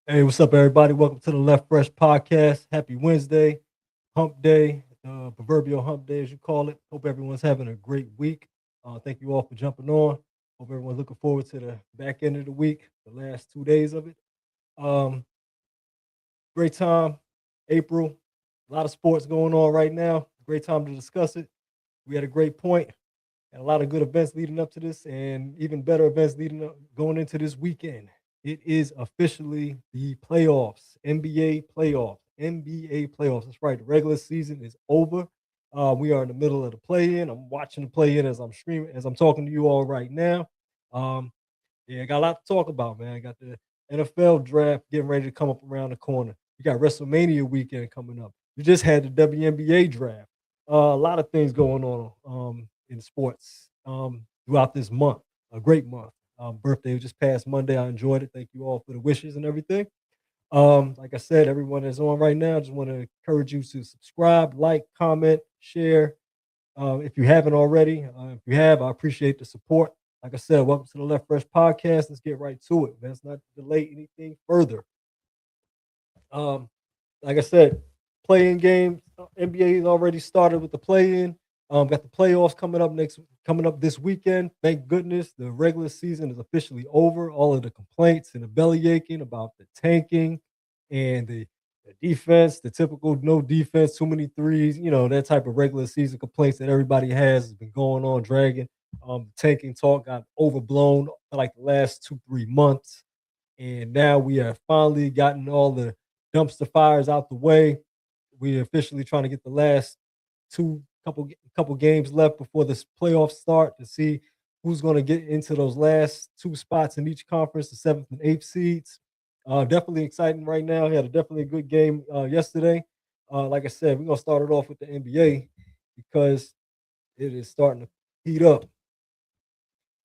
Hey, what's up, everybody? Welcome to the Left Fresh Podcast. Happy Wednesday, Hump Day, proverbial Hump Day, as you call it. Hope everyone's having a great week. Thank you all for jumping on. Hope everyone's looking forward to the back end of the week, the last 2 days of it. Um, Great time, April. A lot of sports going on right now. Great time to discuss it. We had a great point and a lot of good events leading up to this, and even better events leading up going into this weekend. It is officially the playoffs, NBA playoffs, NBA playoffs. That's right. The regular season is over. We are in the middle of the play-in. I'm watching the play-in as I'm streaming, as I'm talking to you all right now. Um, yeah, I got a lot to talk about, man. I got the NFL draft getting ready to come up around the corner. You got WrestleMania weekend coming up. You just had the WNBA draft. A lot of things going on in sports throughout this month. A great month. Birthday just passed Monday. I enjoyed it. Thank you all for the wishes and everything. Like I said, everyone that's on right now, I just want to encourage you to subscribe, like, comment, share. If you haven't already, if you have, I appreciate the support. Like I said, welcome to the Left Fresh Podcast. Let's get right to it. Let's not delay anything further. Um, like I said, playing games. NBA has already started with the play-in. Got the playoffs coming up this weekend. Thank goodness the regular season is officially over. All of the complaints and the belly aching about the tanking and the defense, the typical no defense, too many threes, that type of regular season complaints that everybody has been going on, dragging. Tanking talk got overblown for like the last 2-3 months. And now we have finally gotten all the dumpster fires out the way. We're officially trying to get the last two couple games left before this playoffs start to see who's going to get into those last two spots in each conference, the seventh and eighth seeds. Definitely exciting right now. He had a definitely a good game yesterday. Like I said, we're gonna start it off with the NBA because it is starting to heat up.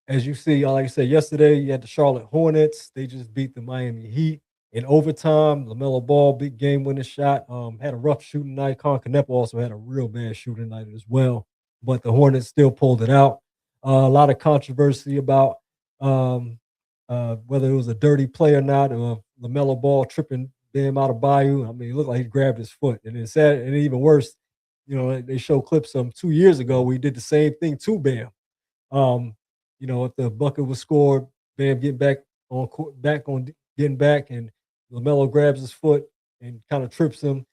As you see, like I said yesterday, you had the Charlotte Hornets. They just beat the Miami Heat in overtime. LaMelo Ball, big game winning shot. Had a rough shooting night. Con Canepa also had a real bad shooting night as well. But the Hornets still pulled it out. A lot of controversy about whether it was a dirty play or not. LaMelo Ball tripping Bam out of Bayou. I mean, it looked like he grabbed his foot. And it's sad, and even worse, they show clips of him 2 years ago where he did the same thing to Bam. Um, if the bucket was scored, Bam getting getting back, and LaMelo grabs his foot and kind of trips him.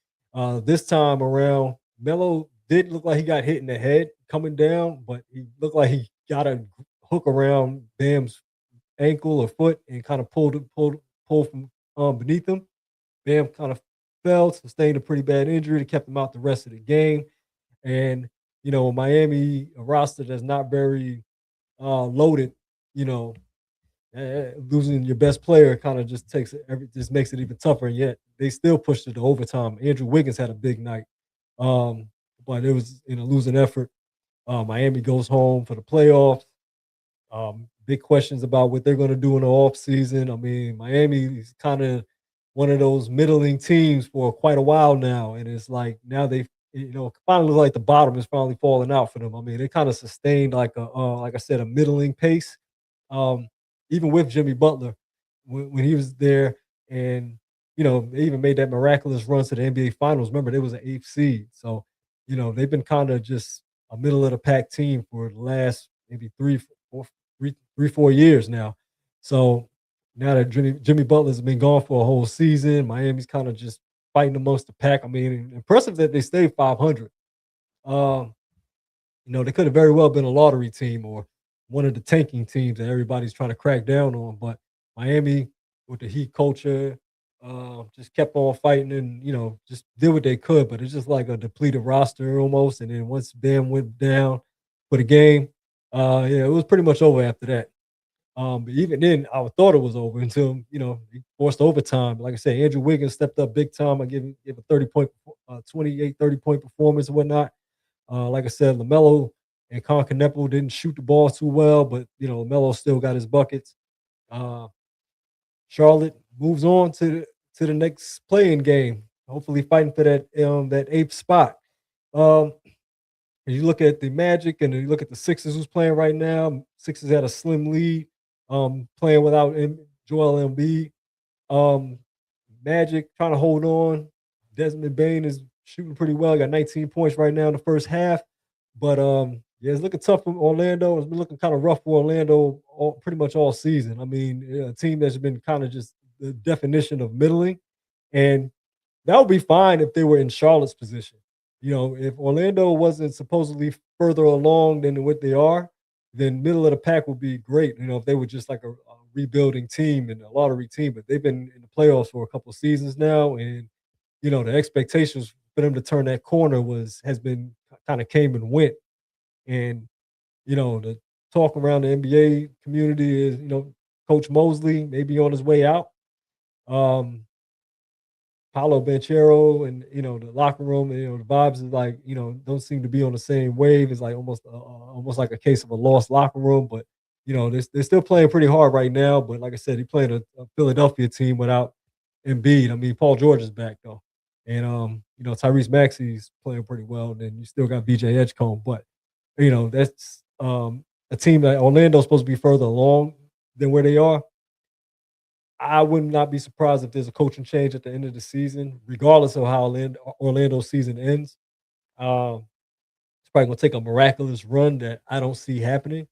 This time around, Melo did look like he got hit in the head coming down, but he looked like he got a hook around Bam's ankle or foot and kind of pulled from beneath him. Bam kind of fell, sustained a pretty bad injury that kept him out the rest of the game. And Miami, a roster that's not very loaded, you know, losing your best player kind of just just makes it even tougher. And yet they still pushed it to overtime. Andrew Wiggins had a big night, but it was in a losing effort. Miami goes home for the playoffs. Big questions about what they're going to do in the offseason. I mean, Miami is kind of one of those middling teams for quite a while now, and it's like now they finally look like the bottom is finally falling out for them. I mean, they kind of sustained like I said, a middling pace. Um, Even with Jimmy Butler when he was there, and they even made that miraculous run to the NBA Finals. Remember, they was an eighth seed, so they've been kind of just a middle of the pack team for the last maybe 4 years now. So now that Jimmy Butler's been gone for a whole season, Miami's kind of just fighting amongst the pack. I mean, impressive that they stayed 500. Um, they could have very well been a lottery team or one of the tanking teams that everybody's trying to crack down on. But Miami, with the Heat culture, just kept on fighting and just did what they could. But it's just like a depleted roster almost. And then once Bam went down for the game, yeah, it was pretty much over after that. But even then, I thought it was over until he forced overtime. Like I said, Andrew Wiggins stepped up big time. I give a 30-point, 28, 30-point performance and whatnot. Like I said, LaMelo and Con Canepa didn't shoot the ball too well, but LaMelo still got his buckets. Uh, Charlotte moves on to the next playing game, hopefully fighting for that eighth spot. Um, and you look at the Magic and you look at the Sixers who's playing right now. Sixers had a slim lead, playing without Joel Embiid. Um, Magic trying to hold on. Desmond Bain is shooting pretty well. He got 19 points right now in the first half. But yeah, it's looking tough for Orlando. It's been looking kind of rough for Orlando pretty much all season. I mean, a team that's been kind of just the definition of middling. And that would be fine if they were in Charlotte's position. If Orlando wasn't supposedly further along than what they are, then middle of the pack would be great. If they were just like a rebuilding team and a lottery team, but they've been in the playoffs for a couple of seasons now, and the expectations for them to turn that corner has been kind of came and went. And the talk around the NBA community is, Coach Mosley may be on his way out. Paulo Banchero and the locker room, and the vibes is like don't seem to be on the same wave. It's like almost like a case of a lost locker room. But they're still playing pretty hard right now. But like I said, he playing a Philadelphia team without Embiid. I mean, Paul George is back though, and Tyrese Maxey's playing pretty well. And then you still got VJ Edgecombe, but that's a team that Orlando's supposed to be further along than where they are. I would not be surprised if there's a coaching change at the end of the season, regardless of how Orlando's season ends. It's probably going to take a miraculous run that I don't see happening.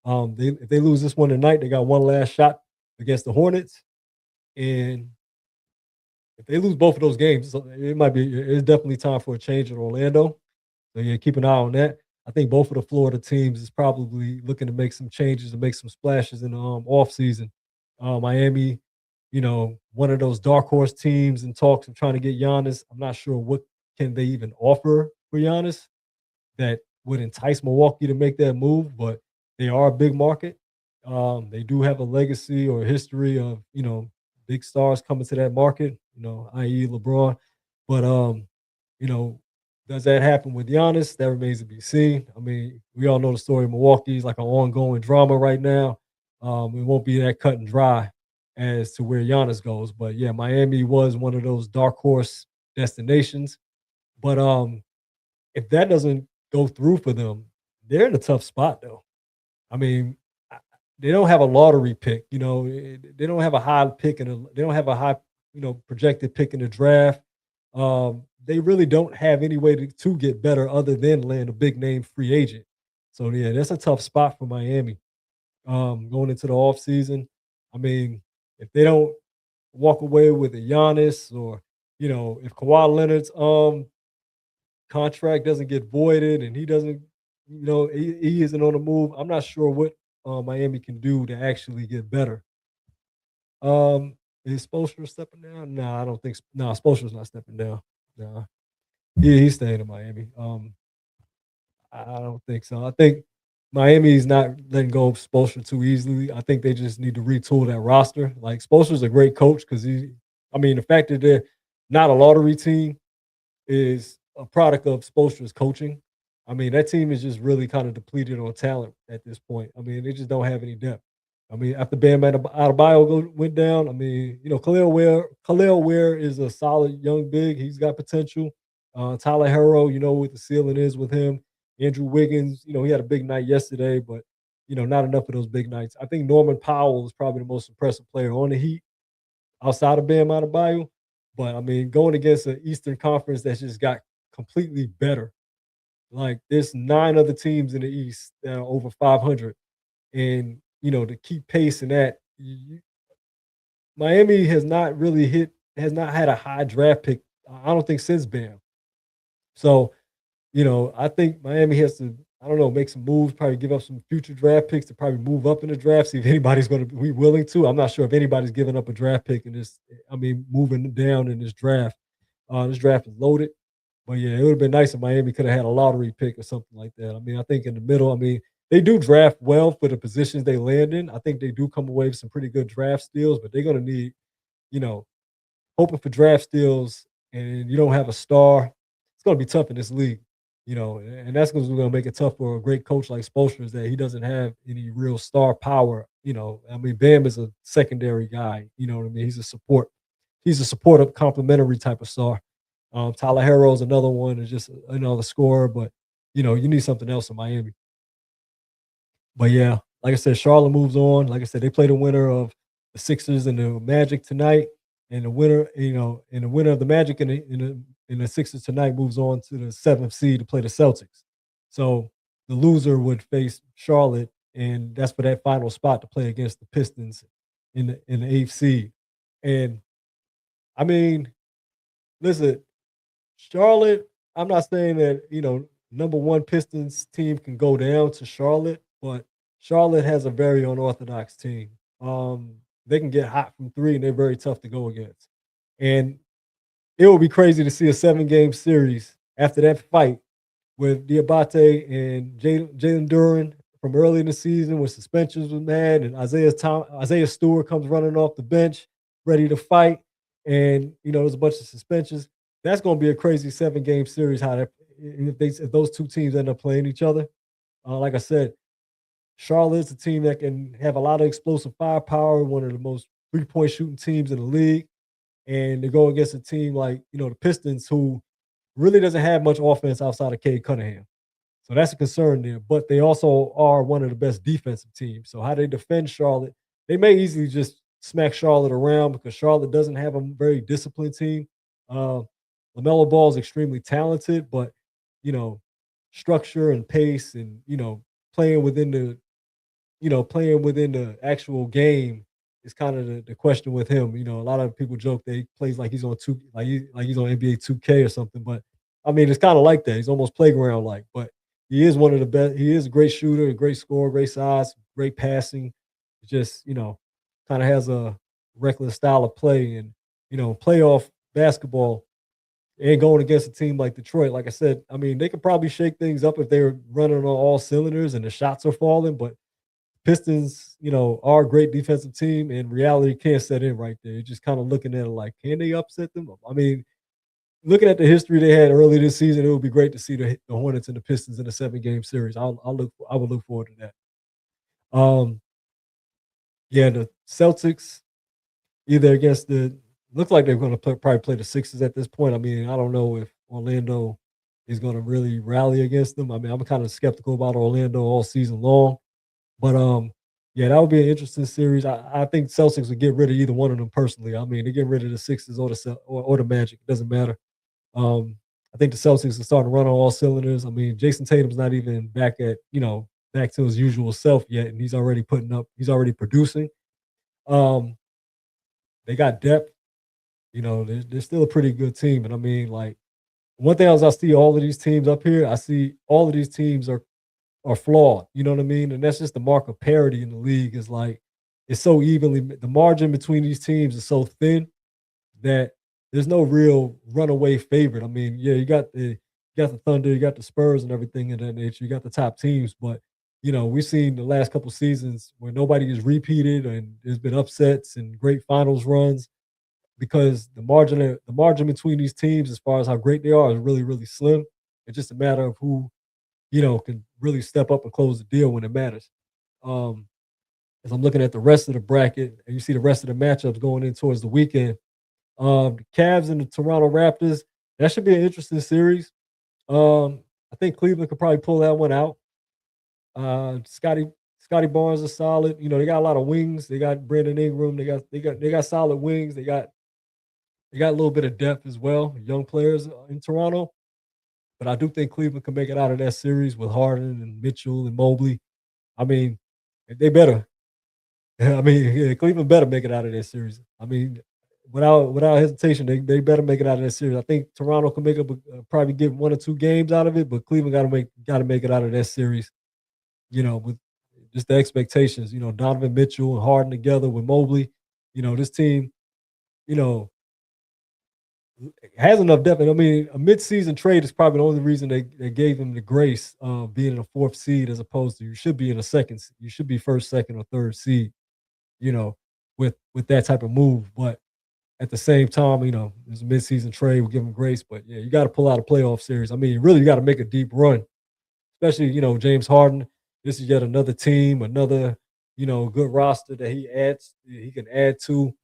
If they lose this one tonight, they got one last shot against the Hornets, and if they lose both of those games, it's definitely time for a change in Orlando. So yeah, keep an eye on that. I think both of the Florida teams is probably looking to make some changes and make some splashes in the off season. Miami, one of those dark horse teams in talks of trying to get Giannis. I'm not sure what can they even offer for Giannis that would entice Milwaukee to make that move, but they are a big market. They do have a legacy or a history of, big stars coming to that market, i.e. LeBron. But does that happen with Giannis? That remains to be seen. I mean, we all know the story of Milwaukee is like an ongoing drama right now. It won't be that cut and dry as to where Giannis goes. But yeah, Miami was one of those dark horse destinations. But if that doesn't go through for them, they're in a tough spot though. I mean, they don't have a lottery pick, they don't have a high pick and they don't have a high, projected pick in the draft. They really don't have any way to get better other than land a big name free agent. So yeah, that's a tough spot for Miami. Going into the offseason. I mean, if they don't walk away with a Giannis or, if Kawhi Leonard's contract doesn't get voided and he doesn't, he isn't on the move, I'm not sure what Miami can do to actually get better. Is Spoelstra stepping down? No, I don't think. No, Spoelstra's not stepping down. No, he's staying in Miami. I don't think so. I think Miami's not letting go of Spoelstra too easily. I think they just need to retool that roster. Like Spoelstra's a great coach because the fact that they're not a lottery team is a product of Spoelstra's coaching. I mean, that team is just really kind of depleted on talent at this point. I mean, they just don't have any depth. I mean, after Bam Adebayo went down, I mean, Khalil Ware is a solid young big. He's got potential. Tyler Herro, what the ceiling is with him. Andrew Wiggins, he had a big night yesterday, but not enough of those big nights. I think Norman Powell is probably the most impressive player on the Heat outside of Bam Adebayo. But I mean, going against an Eastern Conference that's just got completely better. Like there's 9 other teams in the East that are over 500, and to keep pace in that, Miami has not had a high draft pick. I don't think since Bam. So, I think Miami has to, I don't know, make some moves, probably give up some future draft picks to probably move up in the draft, see if anybody's going to be willing to. I'm not sure if anybody's giving up a draft pick in this, moving down in this draft. This draft is loaded. But yeah, it would have been nice if Miami could have had a lottery pick or something like that. I mean, I think in the middle, they do draft well for the positions they land in. I think they do come away with some pretty good draft steals, but they're going to need, you know, hoping for draft steals and you don't have a star. It's going to be tough in this league, and that's going to make it tough for a great coach like Spoelstra is that he doesn't have any real star power. Bam is a secondary guy. You know what I mean? He's a support. He's a supportive, complementary type of star. Tyler Herro is another one, is just another scorer, but you need something else in Miami. But yeah, like I said, Charlotte moves on. Like I said, they play the winner of the Sixers and the Magic tonight. and the winner, and the winner of the Magic and the Sixers tonight moves on to the seventh seed to play the Celtics. So the loser would face Charlotte, and that's for that final spot to play against the Pistons in the eighth seed. And I mean, listen, Charlotte, I'm not saying that, number one Pistons team can go down to Charlotte, but Charlotte has a very unorthodox team. They can get hot from three, and they're very tough to go against. And it would be crazy to see a 7-game series after that fight with Diabate and Jalen Duran from early in the season when suspensions was mad, and Isaiah Stewart comes running off the bench ready to fight, and there's a bunch of suspensions. That's going to be a crazy 7-game series. How that if those two teams end up playing each other, like I said, Charlotte's a team that can have a lot of explosive firepower, one of the most 3-point shooting teams in the league, and to go against a team like the Pistons, who really doesn't have much offense outside of Cade Cunningham. So that's a concern there. But they also are one of the best defensive teams. So how they defend Charlotte, they may easily just smack Charlotte around because Charlotte doesn't have a very disciplined team. Uh, LaMelo Ball is extremely talented, but you know, structure and pace and playing within the playing within the actual game is kind of the question with him. A lot of people joke that he plays like he's on he's on NBA 2K or something. But I mean, it's kind of like that. He's almost playground like. But he is one of the best. He is a great shooter, a great scorer, great size, great passing. Just kind of has a reckless style of play, and playoff basketball and going against a team like Detroit. Like I said, I mean, they could probably shake things up if they were running on all cylinders and the shots are falling, but Pistons, are a great defensive team, and reality can't set in right there. You're just kind of looking at it like, can they upset them? I mean, looking at the history they had early this season, it would be great to see the Hornets and the Pistons in a 7-game series. I would look forward to that. Yeah, the Celtics either against the looks like they're going to probably play the Sixers at this point. I mean, I don't know if Orlando is going to really rally against them. I mean, I'm kind of skeptical about Orlando all season long. But yeah, that would be an interesting series. I think Celtics would get rid of either one of them personally. I mean, they get rid of the Sixers or the Magic. It doesn't matter. I think the Celtics are starting to run on all cylinders. I mean, Jason Tatum's not even back to his usual self yet, and he's already he's already producing. Um, they got depth. They're still a pretty good team. And I mean, like one thing as I see all of these teams up here, I see all of these teams are flawed. You know what I mean? And that's just the mark of parity in the league. Is like it's so evenly the margin between these teams is so thin that there's no real runaway favorite. I mean, yeah, you got the Thunder, you got the Spurs and everything of that nature. You got the top teams, but we've seen the last couple seasons where nobody is repeated and there's been upsets and great finals runs because the margin between these teams as far as how great they are is really, really slim. It's just a matter of who can really step up and close the deal when it matters. Um, as I'm looking at the rest of the bracket, and you see the rest of the matchups going in towards the weekend, the Cavs and the Toronto Raptors, that should be an interesting series. I think Cleveland could probably pull that one out. Scotty Barnes is solid. They got a lot of wings. They got Brandon Ingram. They got solid wings. They got a little bit of depth as well. Young players in Toronto. But I do think Cleveland can make it out of that series with Harden and Mitchell and Mobley. I mean, they better. I mean, yeah, Cleveland better make it out of that series. I mean, without hesitation, they better make it out of that series. I think Toronto can make up probably get 1 or 2 games out of it, but Cleveland got to make it out of that series. With just the expectations. Donovan Mitchell and Harden together with Mobley. This team. You know, has enough depth. And I mean, a mid-season trade is probably the only reason they gave him the grace of being in a fourth seed as opposed to you should be in a second. You should be first, second, or third seed. You know, with that type of move. But at the same time, there's a mid-season trade. We'll give him grace. But yeah, you got to pull out a playoff series. I mean, really, you got to make a deep run, especially James Harden. This is yet another team, another good roster that he can add to.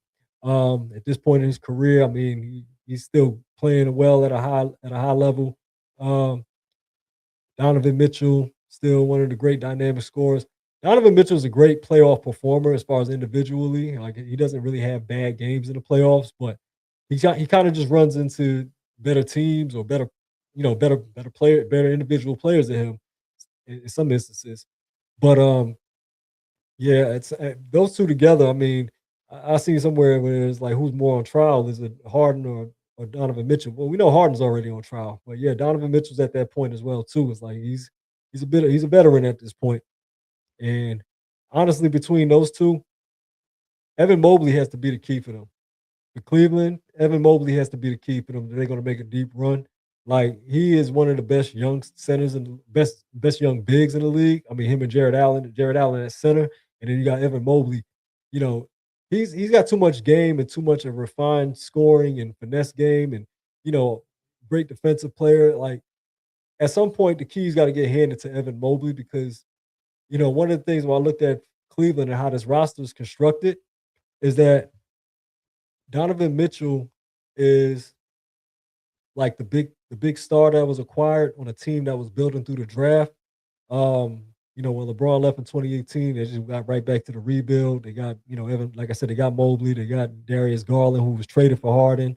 At this point in his career, I mean, he's still playing well at a high level. Um, Donovan Mitchell, still one of the great dynamic scorers. Donovan Mitchell's a great playoff performer as far as individually. Like he doesn't really have bad games in the playoffs, but he kind of just runs into better teams or better, better individual players than him in some instances. But yeah, it's those two together. I mean, I seen somewhere where it's like who's more on trial? Is it Harden or Donovan Mitchell? Well, we know Harden's already on trial, but yeah, Donovan Mitchell's at that point as well too. It's like he's a veteran at this point, and honestly, between those two, Evan Mobley has to be the key for them. For Cleveland, Evan Mobley has to be the key for them. They're going to make a deep run. Like he is one of the best young centers and best young bigs in the league. I mean, him and Jared Allen. Jared Allen at center, and then you got Evan Mobley. You know, he's got too much game and too much of refined scoring and finesse game, and you know, great defensive player. Like at some point, the key's got to get handed to Evan Mobley because one of the things when I looked at Cleveland and how this roster is constructed is that Donovan Mitchell is like the big star that was acquired on a team that was building through the draft. When LeBron left in 2018, they just got right back to the rebuild. They got, Evan, like I said, they got Mobley, they got Darius Garland, who was traded for Harden,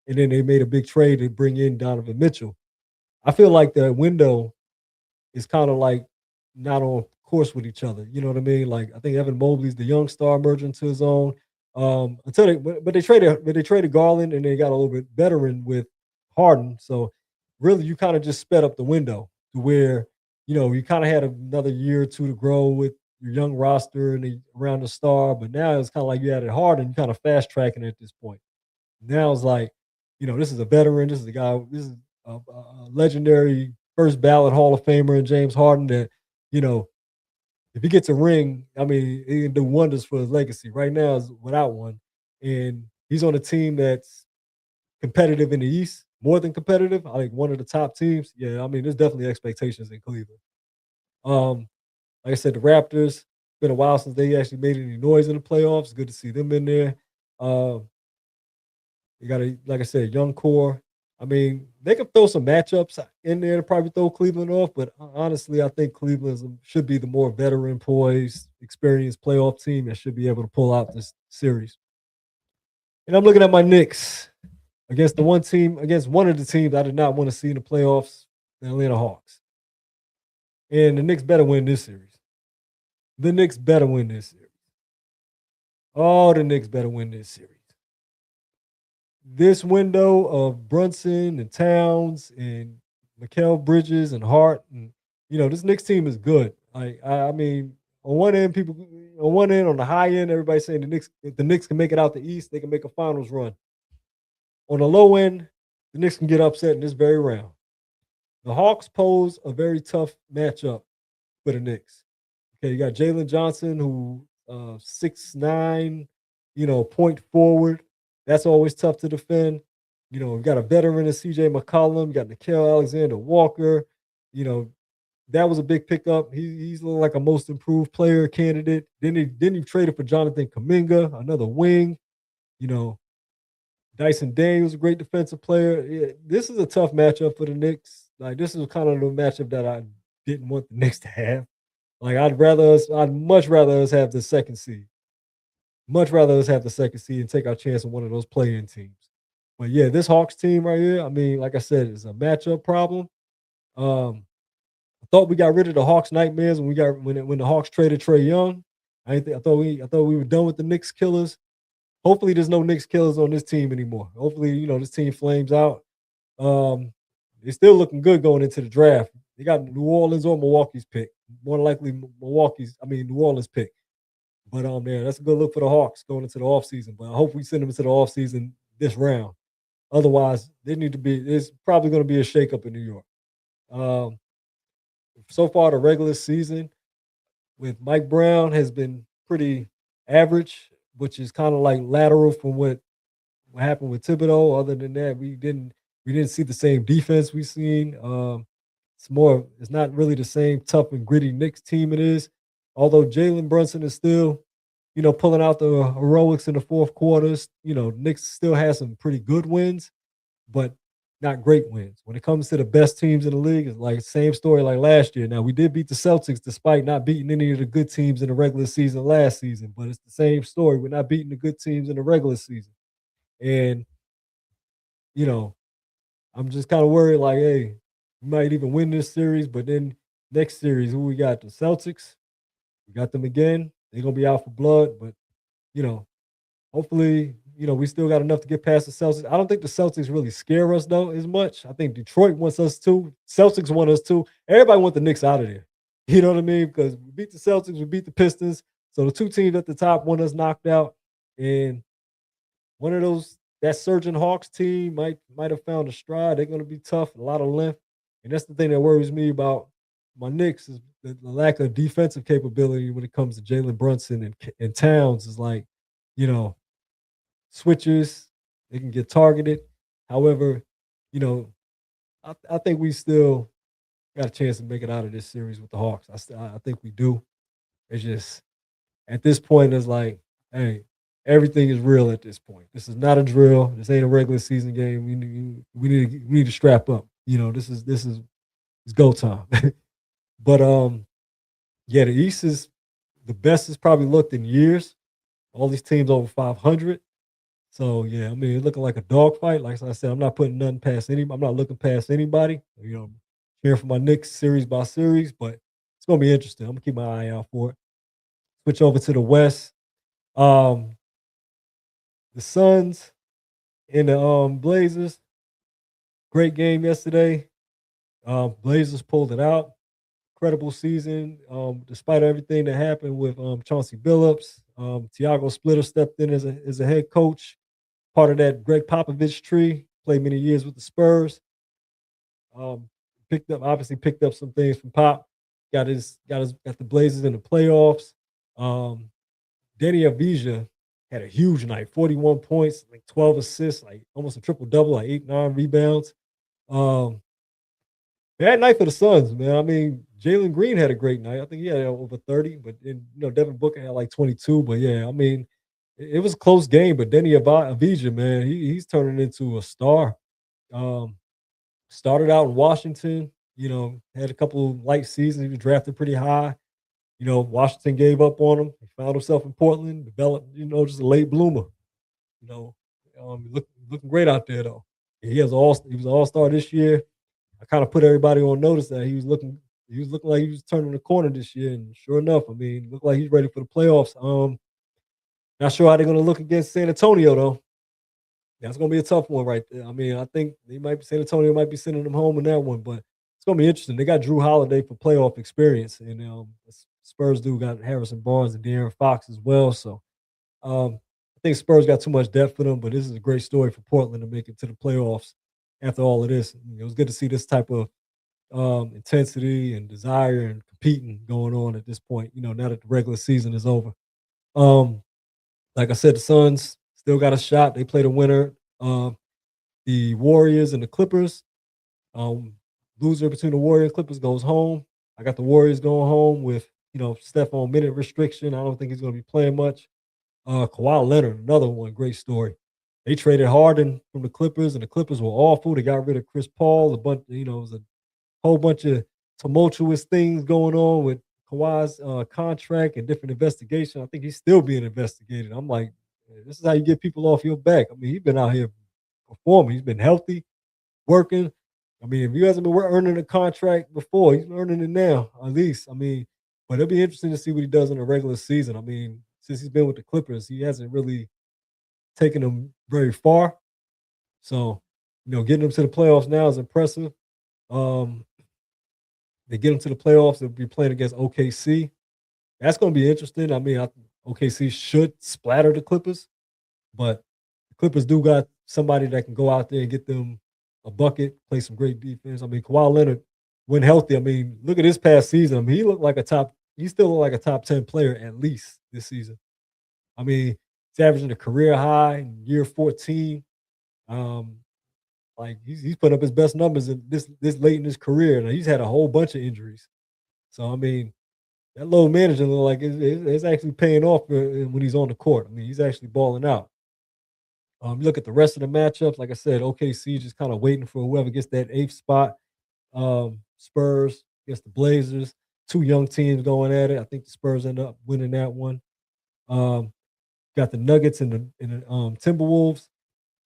and then they made a big trade to bring in Donovan Mitchell. I feel like the window is kind of like not on course with each other. You know what I mean? Like I think Evan Mobley's the young star emerging to his own. Until they but they traded Garland and they got a little bit veteran with Harden. So really you kind of just sped up the window to where, you kind of had another year or two to grow with your young roster and around the star. But now it's kind of like you had it Harden, you kind of fast tracking at this point. Now it's like, this is a veteran. This is a guy. This is a legendary first ballot Hall of Famer in James Harden. That you know, if he gets a ring, I mean, he can do wonders for his legacy. Right now, is without one, and he's on a team that's competitive in the East, more than competitive. I think one of the top teams. Yeah, I mean, there's definitely expectations in Cleveland. Um, like I said, the Raptors. Been a while since they actually made any noise in the playoffs. Good to see them in there. Um, you got a like I said, young core. I mean, they could throw some matchups in there to probably throw Cleveland off, but honestly, I think Cleveland should be the more veteran, poised, experienced playoff team that should be able to pull out this series. And I'm looking at my Knicks against one of the teams I did not want to see in the playoffs, the Atlanta Hawks. And the Knicks better win this series. The Knicks better win this series. Oh, the Knicks better win this series. This window of Brunson and Towns and Mikal Bridges and Hart and this Knicks team is good. I mean, on one end, on the high end, everybody's saying the Knicks, if the Knicks can make it out the East, they can make a finals run. On the low end, the Knicks can get upset in this very round. The Hawks pose a very tough matchup for the Knicks. Okay, you got Jalen Johnson, who 6'9", point forward. That's always tough to defend. We got a veteran in CJ McCollum, you got Nickeil Alexander Walker. You know, that was a big pickup. He's looking like a most improved player candidate. Then he traded for Jonathan Kuminga, another wing. You know, Dyson Daniels was a great defensive player. Yeah, this is a tough matchup for the Knicks. Like this is kind of the matchup that I didn't want the Knicks to have. Like I'd much rather us have the second seed. Much rather us have the second seed and take our chance on one of those play-in teams. But yeah, this Hawks team right here, I mean, like I said, it's a matchup problem. Um, I thought we got rid of the Hawks nightmares when the Hawks traded Trey Young. I thought we were done with the Knicks killers. Hopefully, there's no Knicks killers on this team anymore. Hopefully, this team flames out. Um, they're still looking good going into the draft. They got New Orleans or Milwaukee's pick. More than likely, New Orleans pick. But man, that's a good look for the Hawks going into the offseason. But I hope we send them into the offseason this round. Otherwise, it's probably going to be a shakeup in New York. Um, so far, the regular season with Mike Brown has been pretty average, which is kind of like lateral from what happened with Thibodeau. Other than that, we didn't see the same defense we've seen. It's not really the same tough and gritty Knicks team it is. Although Jalen Brunson is still, pulling out the heroics in the fourth quarters. Knicks still has some pretty good wins, but not great wins. When it comes to the best teams in the league, it's like same story like last year. Now we did beat the Celtics despite not beating any of the good teams in the regular season last season, but it's the same story. We're not beating the good teams in the regular season. And, you know, I'm just kind of worried, like, hey, we might even win this series, but then next series, who we got? The Celtics. We got them again. They're gonna be out for blood, but you know, hopefully, we still got enough to get past the Celtics. I don't think the Celtics really scare us though as much. I think Detroit wants us too. Celtics want us too. Everybody want the Knicks out of there. You know what I mean? Because we beat the Celtics, we beat the Pistons. So the two teams at the top want us knocked out. And one of those that surging Hawks team might have found a stride. They're going to be tough, a lot of length, and that's the thing that worries me about my Knicks is the lack of defensive capability when it comes to Jalen Brunson and Towns. Is like, you know, switches they can get targeted. However, you know, I think we still got a chance to make it out of this series with the Hawks. I think we do. It's just at this point, it's like, hey, everything is real at this point. This is not a drill. This ain't a regular season game. We need to strap up. This is it's go time. But yeah, the East is the best it's probably looked in years. All these teams over 500. So yeah, I mean, it's looking like a dogfight. Like I said, I'm not putting nothing past any. I'm not looking past anybody. Cheering for my Knicks series by series, but it's gonna be interesting. I'm gonna keep my eye out for it. Switch over to the West. Um, the Suns and the Blazers. Great game yesterday. Blazers pulled it out. Incredible season. Despite everything that happened with Chauncey Billups, Tiago Splitter stepped in as a head coach, part of that Greg Popovich tree. Played many years with the Spurs. Um, picked up some things from Pop. Got the Blazers in the playoffs. Um, Danny Avdija had a huge night, 41 points, like 12 assists, like almost a triple double, like 8, 9 rebounds. Um, Bad night for the Suns, man. I mean, Jalen Green had a great night. I think he had over 30, but Devin Booker had like 22. But yeah, I mean, it was a close game. But Denny Avdija, man, he's turning into a star. Um, Started out in Washington, had a couple light seasons. He was drafted pretty high. Washington gave up on him. He found himself in Portland, developed, just a late bloomer. You know, looking great out there though. He was an all-star this year. I kind of put everybody on notice that he was looking like he was turning the corner this year, and sure enough, I mean, looked like he's ready for the playoffs. Not sure how they're going to look against San Antonio though. That's going to be a tough one right there. I mean, I think San Antonio might be sending them home in that one, but it's going to be interesting. They got Drew Holiday for playoff experience, and Spurs do got Harrison Barnes and De'Aaron Fox as well. So I think Spurs got too much depth for them, but this is a great story for Portland to make it to the playoffs after all of this. It was good to see this type of intensity and desire and competing going on at this point, now that the regular season is over. Um, like I said, the Suns still got a shot. They play the winner. The Warriors and the Clippers. Loser between the Warriors and Clippers goes home. I got the Warriors going home with, Steph on minute restriction. I don't think he's going to be playing much. Kawhi Leonard, another one, great story. They traded Harden from the Clippers, and the Clippers were awful. They got rid of Chris Paul. It was a whole bunch of tumultuous things going on with Kawhi's contract and different investigation. I think he's still being investigated. I'm like, this is how you get people off your back. I mean, he's been out here performing. He's been healthy, working. I mean, if you hasn't been earning a contract before, he's earning it now, at least. I mean, but it'll be interesting to see what he does in the regular season. I mean, since he's been with the Clippers, he hasn't really taken them very far. So, getting them to the playoffs now is impressive. Um, they get them to the playoffs, they'll be playing against OKC. That's going to be interesting. I mean, OKC should splatter the Clippers, but the Clippers do got somebody that can go out there and get them a bucket, play some great defense. I mean, Kawhi Leonard, when healthy, I mean, look at his past season. I mean, he still looked like a top 10 player at least this season. I mean, he's averaging a career high in year 14. Um, like he's putting up his best numbers in this late in his career, and he's had a whole bunch of injuries. So I mean, that low management look like it's actually paying off when he's on the court. I mean, he's actually balling out. You look at the rest of the matchups. Like I said, OKC just kind of waiting for whoever gets that eighth spot. Spurs against the Blazers. Two young teams going at it. I think the Spurs end up winning that one. Um, got the Nuggets and the Timberwolves.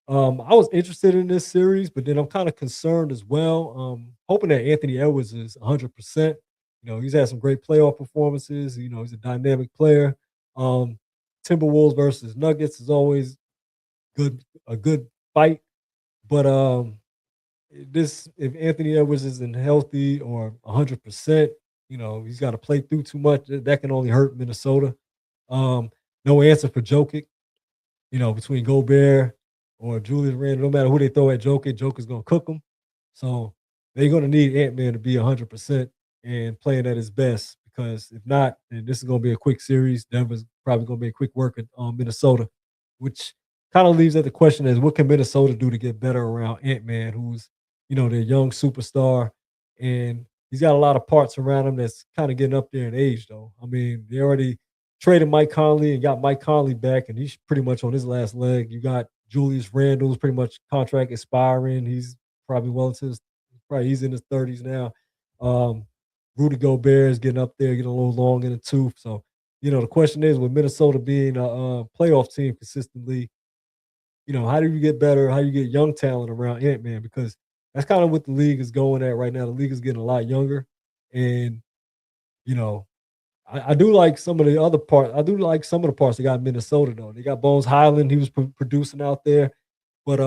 I was interested in this series, but then I'm kind of concerned as well. Hoping that Anthony Edwards is 100%. He's had some great playoff performances. He's a dynamic player. Um, Timberwolves versus Nuggets is always a good fight. But this if Anthony Edwards isn't healthy or 100%, he's got to play through too much. That can only hurt Minnesota. No answer for Jokic. Between Gobert or Julius Randle, no matter who they throw at Joker's gonna cook them. So they're gonna need Ant-Man to be 100% and playing at his best because if not, then this is gonna be a quick series. Denver's probably gonna be a quick work at Minnesota, which kind of leaves at the question is what can Minnesota do to get better around Ant-Man, who's their young superstar, and he's got a lot of parts around him that's kind of getting up there in age, though. I mean, they already traded Mike Conley and got Mike Conley back, and he's pretty much on his last leg. You got Julius Randle's pretty much contract expiring. He's probably well into he's in his 30s now. Um, Rudy Gobert is getting up there, getting a little long in the tooth. So, the question is with Minnesota being a playoff team consistently, how do you get better? How do you get young talent around Ant-Man? Because that's kind of what the league is going at right now. The league is getting a lot younger. And, you know, I do like some of the other parts. I do like some of the parts they got in Minnesota though. They got Bones Highland. He was producing out there, but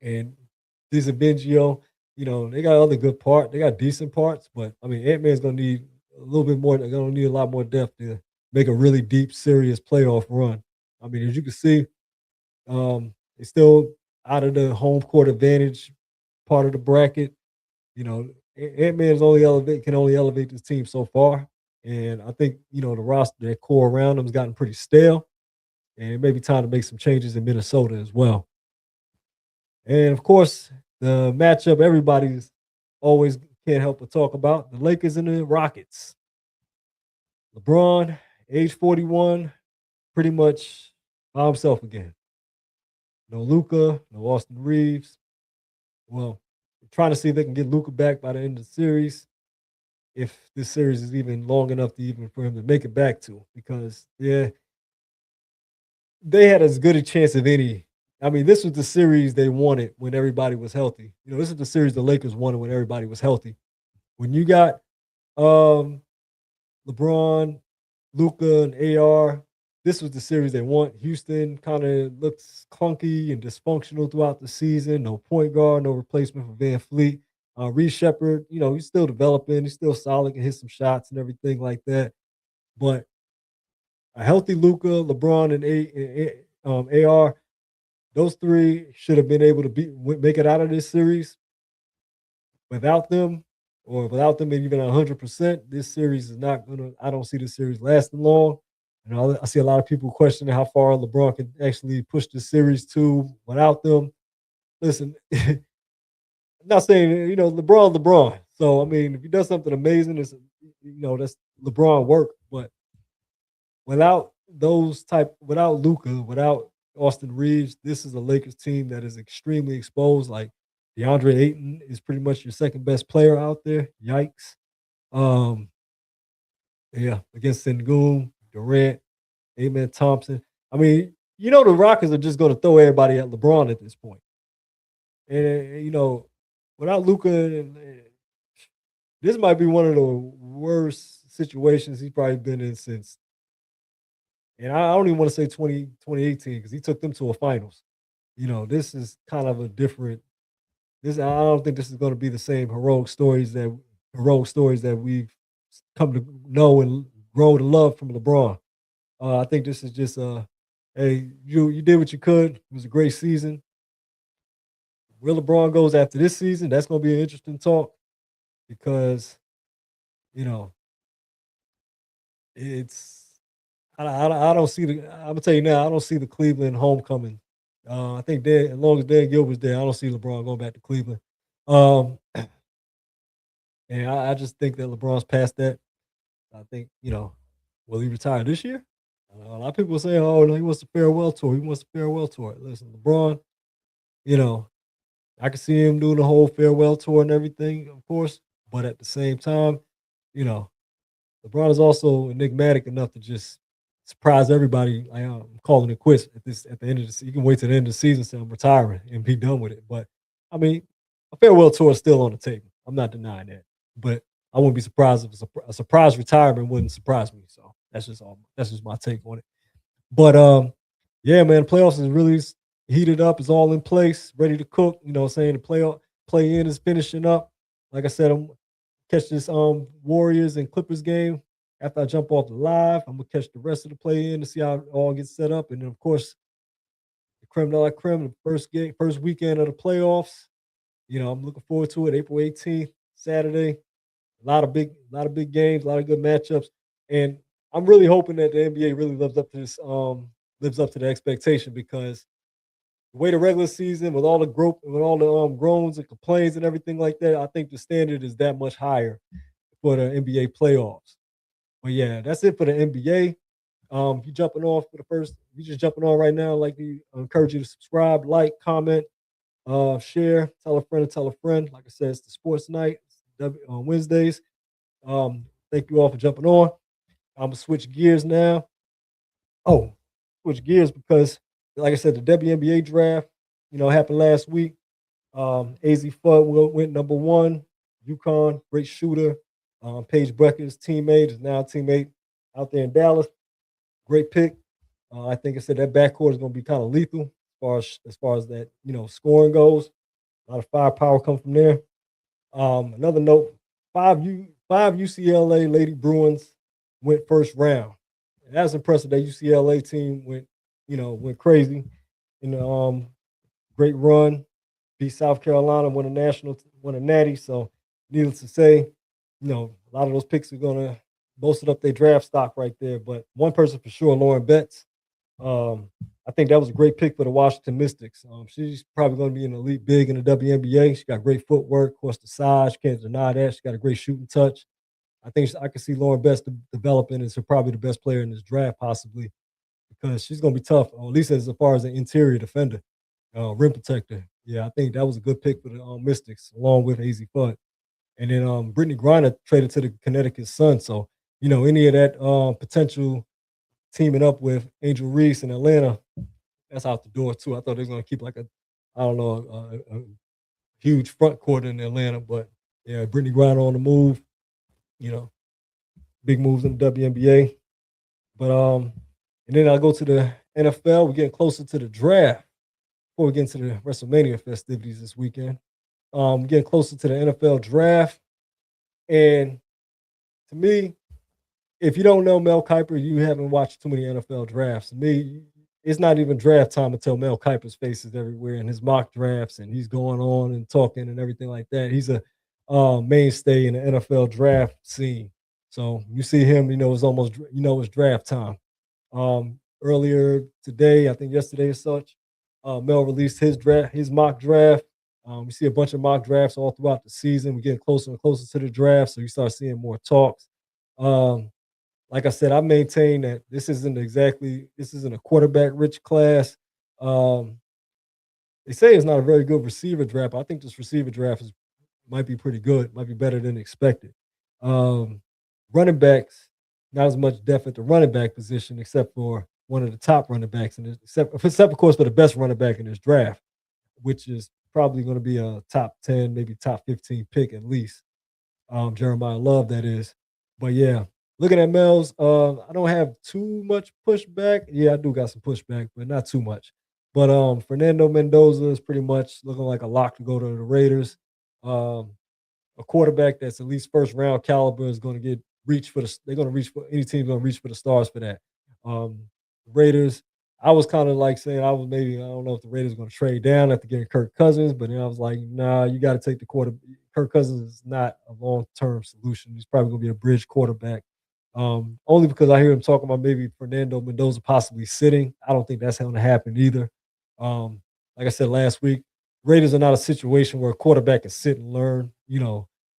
and Dizabengio, they got other good part. They got decent parts, but I mean Ant Man's gonna need a little bit more. They're gonna need a lot more depth to make a really deep, serious playoff run. I mean, as you can see, they're still out of the home court advantage part of the bracket. Ant Man's can only elevate this team so far. And I think, the roster, their core around them has gotten pretty stale. And it may be time to make some changes in Minnesota as well. And of course, the matchup everybody's always can't help but talk about the Lakers and the Rockets. LeBron, age 41, pretty much by himself again. No Luca, no Austin Reeves. Well, trying to see if they can get Luca back by the end of the series. If this series is even long enough to even for him to make it back to, because they had as good a chance of any. I mean, this was the series they wanted when everybody was healthy. This is the series the Lakers wanted when everybody was healthy. When you got um, LeBron, Luca, and AR, this was the series they want. Houston kind of looks clunky and dysfunctional throughout the season. No point guard, no replacement for Van Fleet. Reed Shepard, he's still developing. He's still solid, can hit some shots and everything like that. But a healthy Luca, LeBron, and AR, those three should have been able to make it out of this series. Without them, or without them even 100%, this series is not gonna. I don't see this series lasting long. I see a lot of people questioning how far LeBron can actually push the series to without them. Listen, I'm not saying LeBron. So I mean, if he does something amazing, that's LeBron work. But without Luca, without Austin Reeves, this is a Lakers team that is extremely exposed. Like DeAndre Ayton is pretty much your second best player out there. Yikes. Um, yeah, against Sengun, Durant, Amen Thompson. I mean, the Rockets are just going to throw everybody at LeBron at this point. And without Luca, this might be one of the worst situations he's probably been in since. And I don't even want to say 2018 because he took them to a finals. This is kind of a different. This I don't think this is going to be the same heroic stories that we've come to know and grow to love from LeBron. I think this is just hey, you did what you could. It was a great season. Where LeBron goes after this season, that's going to be an interesting talk because you know it's. I don't see the. I'm gonna tell you now. I don't see the Cleveland homecoming. I think as long as Dan Gilbert's there, I don't see LeBron going back to Cleveland. Um, and I just think that LeBron's past that. I think will he retire this year? A lot of people saying, "Oh, no, he wants a farewell tour. He wants a farewell tour." Listen, LeBron, you know, I can see him doing the whole farewell tour and everything, of course. But at the same time, you know, LeBron is also enigmatic enough to just surprise everybody. I'm calling it quits at the end of the season. You can wait to the end of the season, say I'm retiring and be done with it. But I mean, a farewell tour is still on the table. I'm not denying that. But I wouldn't be surprised if a surprise retirement wouldn't surprise me. So that's just my take on it. But yeah, man, playoffs is really heated up. It's all in place, ready to cook. You know, saying the play in is finishing up. Like I said, I'm catch this Warriors and Clippers game after I jump off the live. I'm gonna catch the rest of the play in to see how it all gets set up, and then of course the creme de la creme, the first weekend of the playoffs. You know, I'm looking forward to it. April 18th, Saturday. A lot of big games, a lot of good matchups, and I'm really hoping that the NBA really lives up to the expectation because the way the regular season with all the groans and complaints and everything like that, I think the standard is that much higher for the NBA playoffs. But yeah, that's it for the NBA. If you're jumping off for the first, if you're just jumping on right now, I'd like to encourage you to subscribe, like, comment, share, tell a friend and tell a friend. Like I said, it's the sports night on Wednesdays. Thank you all for jumping on. I'm gonna switch gears now. Oh, switch gears because, like I said, the WNBA draft, happened last week. AZ Fudd went number one. UConn, great shooter. Paige Bucker's teammate is now a teammate out there in Dallas. Great pick. I think I said that backcourt is going to be kind of lethal as far as that scoring goes. A lot of firepower come from there. Another note: five UCLA Lady Bruins went first round. And that's impressive. That UCLA team went crazy in the great run. Beat South Carolina, won a natty. So, needless to say, a lot of those picks are gonna bolster up their draft stock right there. But one person for sure, Lauren Betts. I think that was a great pick for the Washington Mystics. She's probably going to be an elite big in the WNBA. She got great footwork, of course, the size. Can't deny that. She got a great shooting touch. I can see Lauren Betts developing as probably the best player in this draft, possibly, because she's going to be tough, or at least as far as an interior defender, rim protector. Yeah, I think that was a good pick for the Mystics, along with AZ Fudd. And then Brittany Griner traded to the Connecticut Sun. So, any of that potential teaming up with Angel Reese in Atlanta, that's out the door too. I thought they was going to keep like I don't know, a huge front court in Atlanta. But yeah, Brittany Griner on the move, you know, big moves in the WNBA. But and then I go to the NFL. We're getting closer to the draft before we get into the WrestleMania festivities this weekend. Getting closer to the NFL draft. And to me, if you don't know Mel Kiper, you haven't watched too many NFL drafts. To me, it's not even draft time until Mel Kiper's face is everywhere in his mock drafts, and he's going on and talking and everything like that. He's a mainstay in the NFL draft scene. So you see him, it's draft time. Earlier today, I think yesterday or such, Mel released his mock draft. We see a bunch of mock drafts all throughout the season. We're getting closer and closer to the draft, so you start seeing more talks. Like I said, I maintain that this isn't a quarterback rich class. They say it's not a very good receiver draft. But I think this receiver draft might be pretty good, might be better than expected. Running backs, not as much depth at the running back position, except for one of the top running backs, except of course for the best running back in this draft, which is probably going to be a top 10, maybe top 15 pick at least. Jeremiah Love, that is. But yeah, looking at Mel's, I don't have too much pushback. Yeah, I do got some pushback, but not too much. But Fernando Mendoza is pretty much looking like a lock to go to the Raiders. A quarterback that's at least first round caliber is going to they're going to reach for any team's going to reach for the stars for that. Raiders, I was kind of like saying I don't know if the Raiders are going to trade down after getting Kirk Cousins, but then I was like, nah, you got to take the quarter. Kirk Cousins is not a long-term solution. He's probably going to be a bridge quarterback. Only because I hear him talking about maybe Fernando Mendoza possibly sitting. I don't think that's going to happen either. Like I said last week, Raiders are not a situation where a quarterback can sit and learn.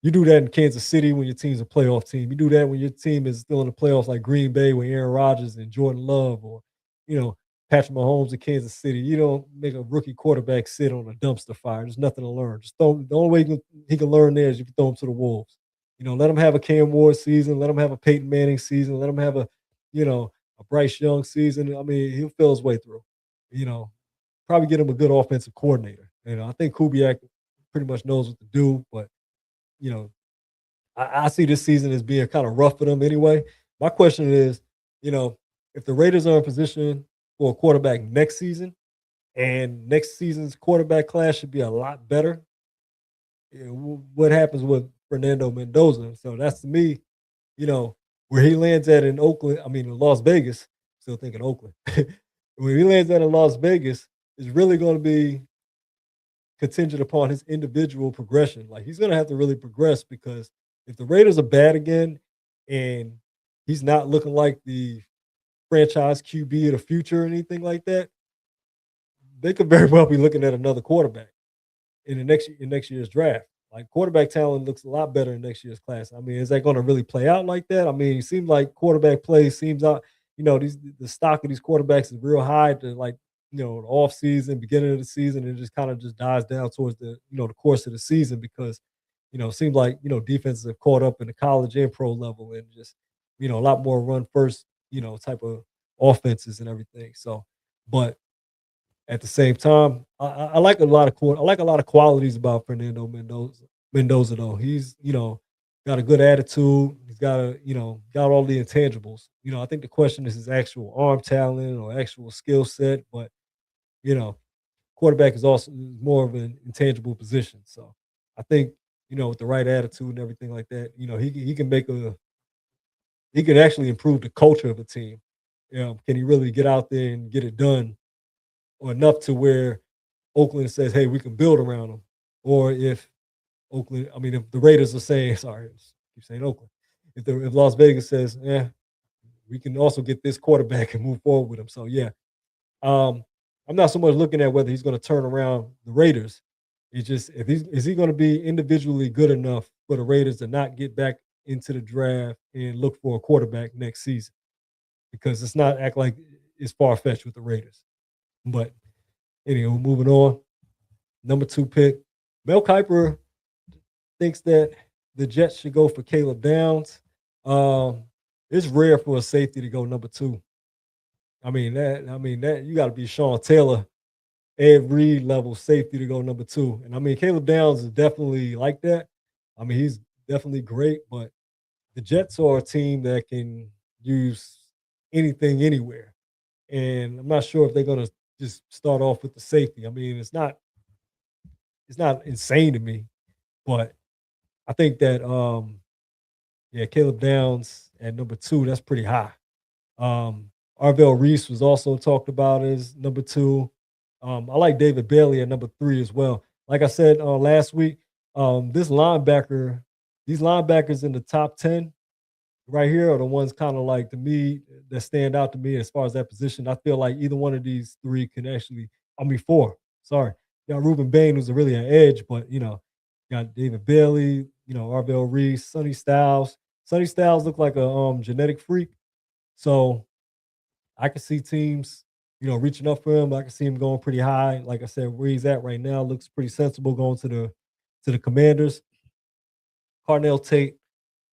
You do that in Kansas City when your team's a playoff team. You do that when your team is still in the playoffs, like Green Bay with Aaron Rodgers and Jordan Love, or you know Patrick Mahomes in Kansas City. You don't make a rookie quarterback sit on a dumpster fire. There's nothing to learn. Just throw. The only way he can learn there is if you throw him to the wolves. Let him have a Cam Ward season. Let him have a Peyton Manning season. Let him have you know, a Bryce Young season. I mean, he'll feel his way through. You know, Probably get him a good offensive coordinator. I think Kubiak pretty much knows what to do, but you know, I see this season as being kind of rough for them anyway. My question is, you know, if the Raiders are in position for a quarterback next season, and next season's quarterback class should be a lot better, what happens with Fernando Mendoza? So that's to me, you know, where he lands at in Oakland, I mean, in Las Vegas, still thinking Oakland. Where he lands at in Las Vegas is really going to be contingent upon his individual progression. Like he's going to have to really progress because if the Raiders are bad again and he's not looking like the franchise QB of the future or anything like that, they could very well be looking at another quarterback in next year's draft. Like quarterback talent looks a lot better in next year's class. I mean, is that going to really play out like that? I mean, it seems like quarterback play seems out. The stock of these quarterbacks is real high to like the off season, beginning of the season, and it just kind of just dies down towards the course of the season because it seems like defenses have caught up in the college and pro level and just a lot more run first type of offenses and everything. So, but at the same time, I like I like a lot of qualities about Fernando Mendoza. Mendoza though, he's got a good attitude. He's got got all the intangibles. I think the question is his actual arm talent or actual skill set, but you know, quarterback is also more of an intangible position. So I think with the right attitude and everything like that, he can he can actually improve the culture of a team. Can he really get out there and get it done, or enough to where Oakland says, "Hey, we can build around him," or if if the Raiders are saying, sorry, I keep saying Oakland, if Las Vegas says, "Yeah, we can also get this quarterback and move forward with him," so yeah, um, I'm not so much looking at whether he's going to turn around the Raiders. It's just if he's is he going to be individually good enough for the Raiders to not get back into the draft and look for a quarterback next season because it's not act like it's far fetched with the Raiders. But anyway, moving on. Number 2 pick, Mel Kiper thinks that the Jets should go for Caleb Downs. Um, it's rare for a safety to go number 2. I mean that you got to be Sean Taylor, Ed Reed level safety to go number 2. And I mean Caleb Downs is definitely like that. I mean he's definitely great, but the Jets are a team that can use anything anywhere. And I'm not sure if they're going to just start off with the safety. I mean, it's not insane to me, but I think that yeah, Caleb Downs at number 2, that's pretty high. Arvell Reese was also talked about as number 2. I like David Bailey at number 3 as well. Like I said last week, these linebackers in the top 10 right here are the ones kind of like to me that stand out to me as far as that position. I feel like either one of these 3 can actually, 4. Sorry. You got Ruben Bain, who's really an edge, but you got David Bailey, Arvell Reese, Sonny Styles. Sonny Styles looked like a genetic freak. So I can see teams, reaching up for him. I can see him going pretty high. Like I said, where he's at right now looks pretty sensible going to the Commanders. Carnell Tate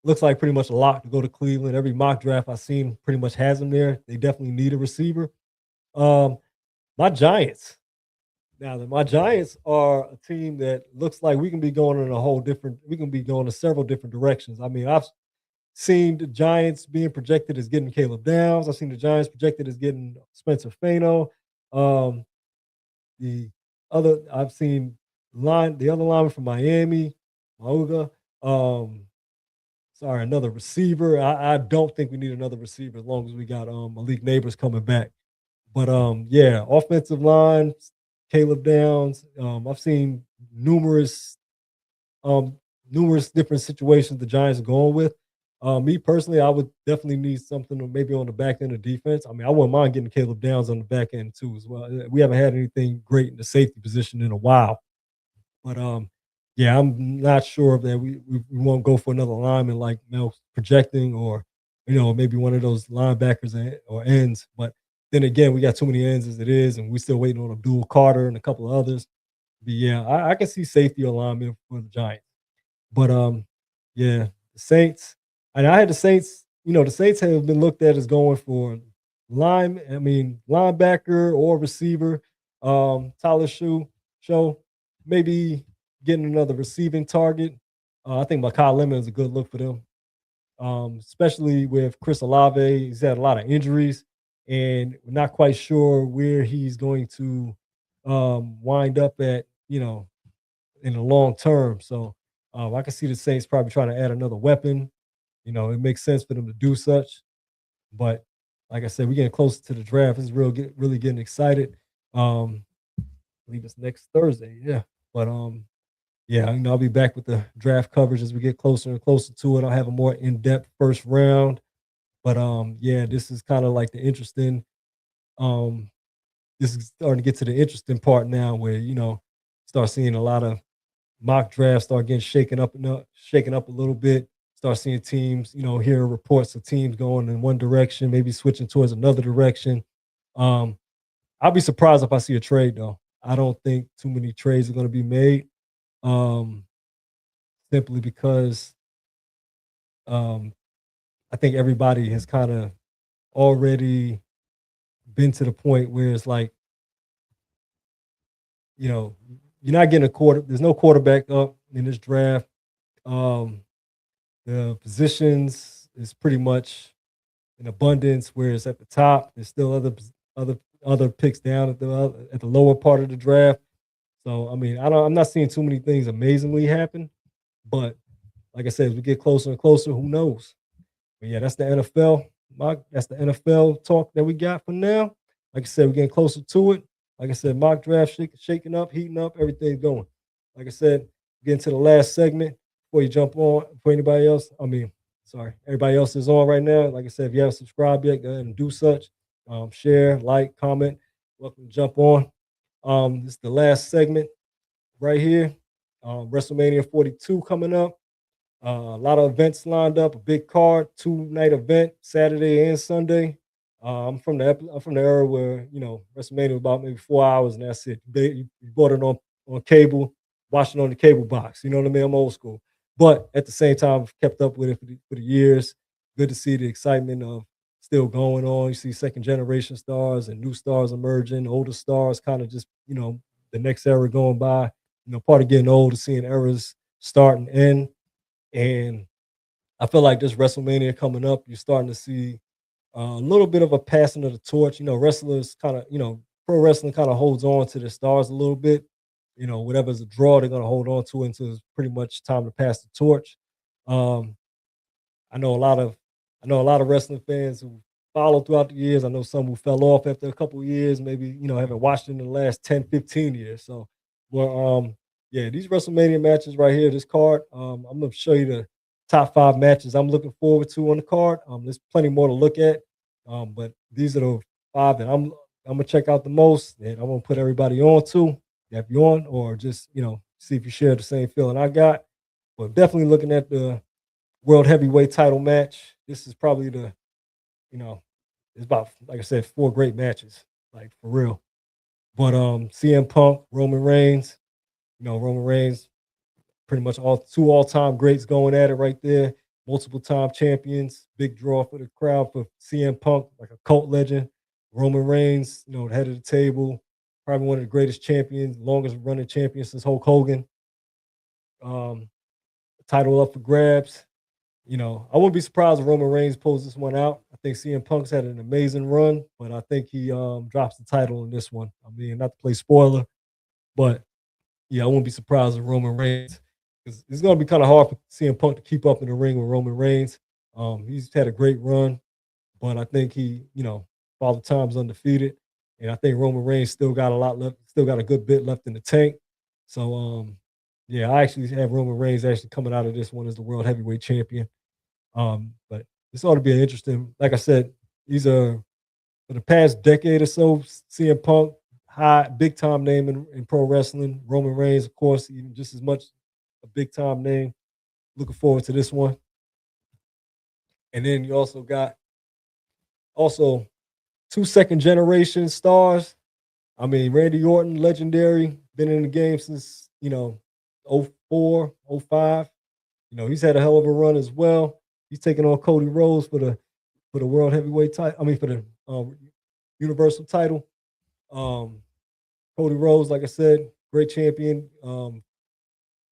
looks like pretty much a lock to go to Cleveland. Every mock draft I've seen pretty much has him there. They definitely need a receiver. Um, my Giants. My Giants are a team that looks like we can be going in a whole different. We can be going in several different directions. I mean, I've seen the Giants being projected as getting Caleb Downs. I've seen the Giants projected as getting Spencer Fano. Um, the I've seen the other lineman from Miami, Mauga. Um, Sorry, another receiver. I don't think we need another receiver as long as we got Malik Neighbors coming back. But yeah, offensive line, Caleb Downs. I've seen um numerous different situations the Giants are going with. Me personally, I would definitely need something maybe on the back end of defense. I mean, I wouldn't mind getting Caleb Downs on the back end too as well. We haven't had anything great in the safety position in a while. But Yeah, I'm not sure that we won't go for another lineman like Mel's projecting, or maybe one of those linebackers or ends. But then again, we got too many ends as it is, and we're still waiting on Abdul Carter and a couple of others. But yeah, I can see safety alignment for the Giants. But yeah, the Saints. And I had the Saints. The Saints have been looked at as going for linebacker or receiver. Tyler Show, maybe getting another receiving target. I think Makai Lemon is a good look for them, especially with Chris Olave. He's had a lot of injuries, and we're not quite sure where he's going to wind up at. In the long term. So I can see the Saints probably trying to add another weapon. It makes sense for them to do such. But like I said, we're getting closer to the draft. It's really getting excited. I believe it's next Thursday. Yeah. But yeah, I'll be back with the draft coverage as we get closer and closer to it. I'll have a more in-depth first round. But yeah, this is kind of like the interesting. Um, this is starting to get to the interesting part now, where start seeing a lot of mock drafts start getting shaken up a little bit. Start seeing teams, hearing reports of teams going in one direction, maybe switching towards another direction. Um, I'll be surprised if I see a trade though. I don't think too many trades are going to be made. Um, Simply because um, I think everybody has kind of already been to the point where it's like, you know, you're not getting a quarter. There's no quarterback up in this draft. Um, the positions is pretty much in abundance. Whereas at the top, there's still other other picks down at the lower part of the draft. So I mean, I'm not seeing too many things amazingly happen, but like I said, as we get closer and closer, who knows? But yeah, that's the NFL. That's the NFL talk that we got for now. Like I said, we're getting closer to it. Like I said, mock draft shaking up, heating up, everything's going. Like I said, getting to the last segment before you jump on, for anybody else. Sorry, everybody else is on right now. Like I said, if you haven't subscribed yet, go ahead and do such. Share, like, comment. Welcome to jump on. This is the last segment right here. WrestleMania 42 coming up. A lot of events lined up, a big card, 2-night event, Saturday and Sunday. I'm from the era where WrestleMania was about maybe 4 hours and that's it. You bought it on cable, watching on the cable box. You know what I mean? I'm old school, but at the same time, I've kept up with it for the years. Good to see the excitement of still going on. You see second generation stars and new stars emerging, older stars kind of just the next era going by. Part of getting old is seeing eras start and end. And I feel like this WrestleMania coming up, you're starting to see a little bit of a passing of the torch. Wrestlers kind of, pro wrestling kind of holds on to the stars a little bit. Whatever's a draw, they're going to hold on to it until it's pretty much time to pass the torch. Um, I know a lot of I know a lot of wrestling fans who followed throughout the years. I know some who fell off after a couple of years, maybe, haven't watched it in the last 10, 15 years. So, well, yeah, these WrestleMania matches right here, this card, I'm gonna show you the top 5 matches I'm looking forward to on the card. There's plenty more to look at. But these are the 5 that I'm gonna check out the most, and I'm gonna put everybody on to. If you're on, or just see if you share the same feeling I got. But definitely looking at the world heavyweight title match. This is probably you know, it's about, like I said, 4 great matches, like for real. But CM Punk, Roman Reigns, Roman Reigns, pretty much all-time greats going at it right there. Multiple time champions, big draw for the crowd for CM Punk, like a cult legend. Roman Reigns, the head of the table, probably one of the greatest champions, longest running champion since Hulk Hogan. Um, Title up for grabs. I wouldn't be surprised if Roman Reigns pulls this one out. I think CM Punk's had an amazing run, but I think he drops the title in this one. I mean, not to play spoiler, but yeah, I wouldn't be surprised if Roman Reigns, because it's going to be kind of hard for CM Punk to keep up in the ring with Roman Reigns. He's had a great run, but I think he, Father Time's undefeated, and I think Roman Reigns still got a lot left, still got a good bit left in the tank. So, yeah, I actually have Roman Reigns actually coming out of this one as the world heavyweight champion. But this ought to be an interesting. Like I said, these are for the past decade or so. CM Punk, high big time name in pro wrestling. Roman Reigns, of course, even just as much a big time name. Looking forward to this one. And then you also got also two second generation stars. I mean, Randy Orton, legendary, been in the game since, '04, '05. He's had a hell of a run as well. He's taking on Cody Rhodes for the world heavyweight title. I mean, for the universal title. Um, Cody Rhodes, like I said, great champion,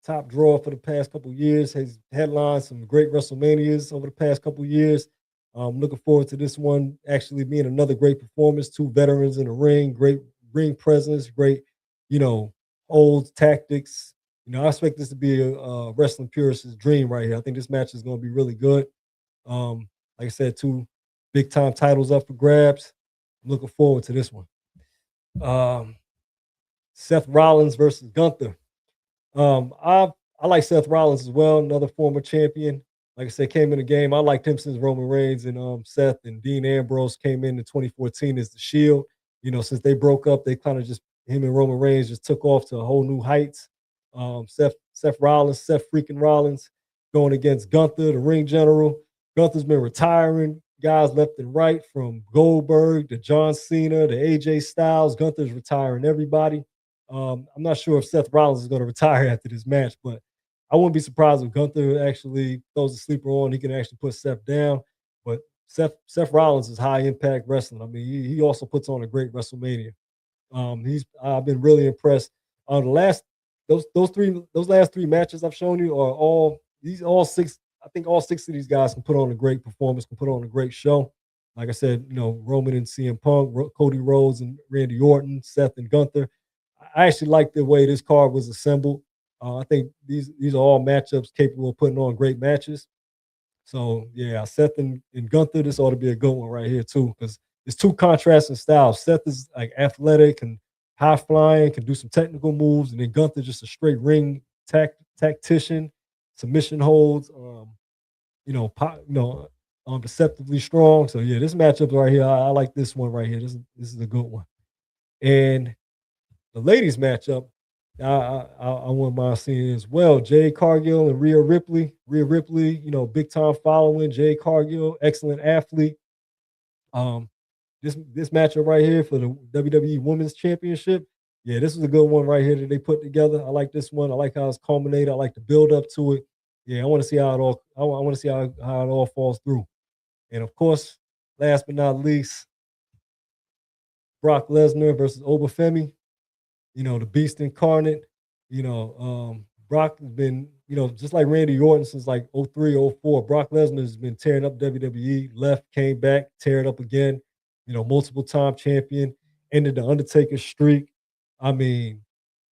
top drawer for the past couple years. Has headlined some great WrestleManias over the past couple years. Looking forward to this one actually being another great performance. Two veterans in the ring, great ring presence, great, you know, holds, tactics. I expect this to be a wrestling purist's dream right here. I think this match is going to be really good. Like I said, two big time titles up for grabs. I'm looking forward to this one. Um, Seth Rollins versus Gunther. I like Seth Rollins as well, another former champion. Like I said, came in the game. I liked him since Roman Reigns and Seth and Dean Ambrose came in 2014 as the Shield. Since they broke up, they kind of just him and Roman Reigns just took off to a whole new heights. Seth freaking Rollins, going against Gunther, the ring general. Gunther's been retiring guys left and right, from Goldberg to John Cena to AJ Styles. Gunther's retiring everybody. I'm not sure if Seth Rollins is going to retire after this match, but I wouldn't be surprised if Gunther actually throws a sleeper on. He can actually put Seth down. But Seth Rollins is high impact wrestling. I mean, he also puts on a great WrestleMania. I've been really impressed. The last those last three matches I've shown you are all six. I think all six of these guys can put on a great performance, can put on a great show. Like I said, Roman and CM Punk, Cody Rhodes and Randy Orton, Seth and Gunther. I actually like the way this card was assembled. I think these are all matchups capable of putting on great matches. So yeah, Seth and Gunther, this ought to be a good one right here too, because it's two contrasting styles. Seth is like athletic and high flying, can do some technical moves, and then Gunther just a straight ring tactician, submission holds, deceptively strong. So yeah, this matchup right here, I like this one right here. This is a good one. And the ladies matchup, I wouldn't mind seeing as well. Jade Cargill and Rhea Ripley. Rhea Ripley, big time following. Jade Cargill, excellent athlete. Um, this matchup right here for the WWE Women's Championship. Yeah, this is a good one right here that they put together. I like this one. I like how it's culminated. I like the build up to it. Yeah, I want to see how it all. I want to see how it all falls through. And of course, last but not least, Brock Lesnar versus Obafemi. The Beast Incarnate. Brock has been, just like Randy Orton since like '03, '04. Brock Lesnar has been tearing up WWE, left, came back, tearing up again. Multiple time champion, ended the Undertaker streak. I mean,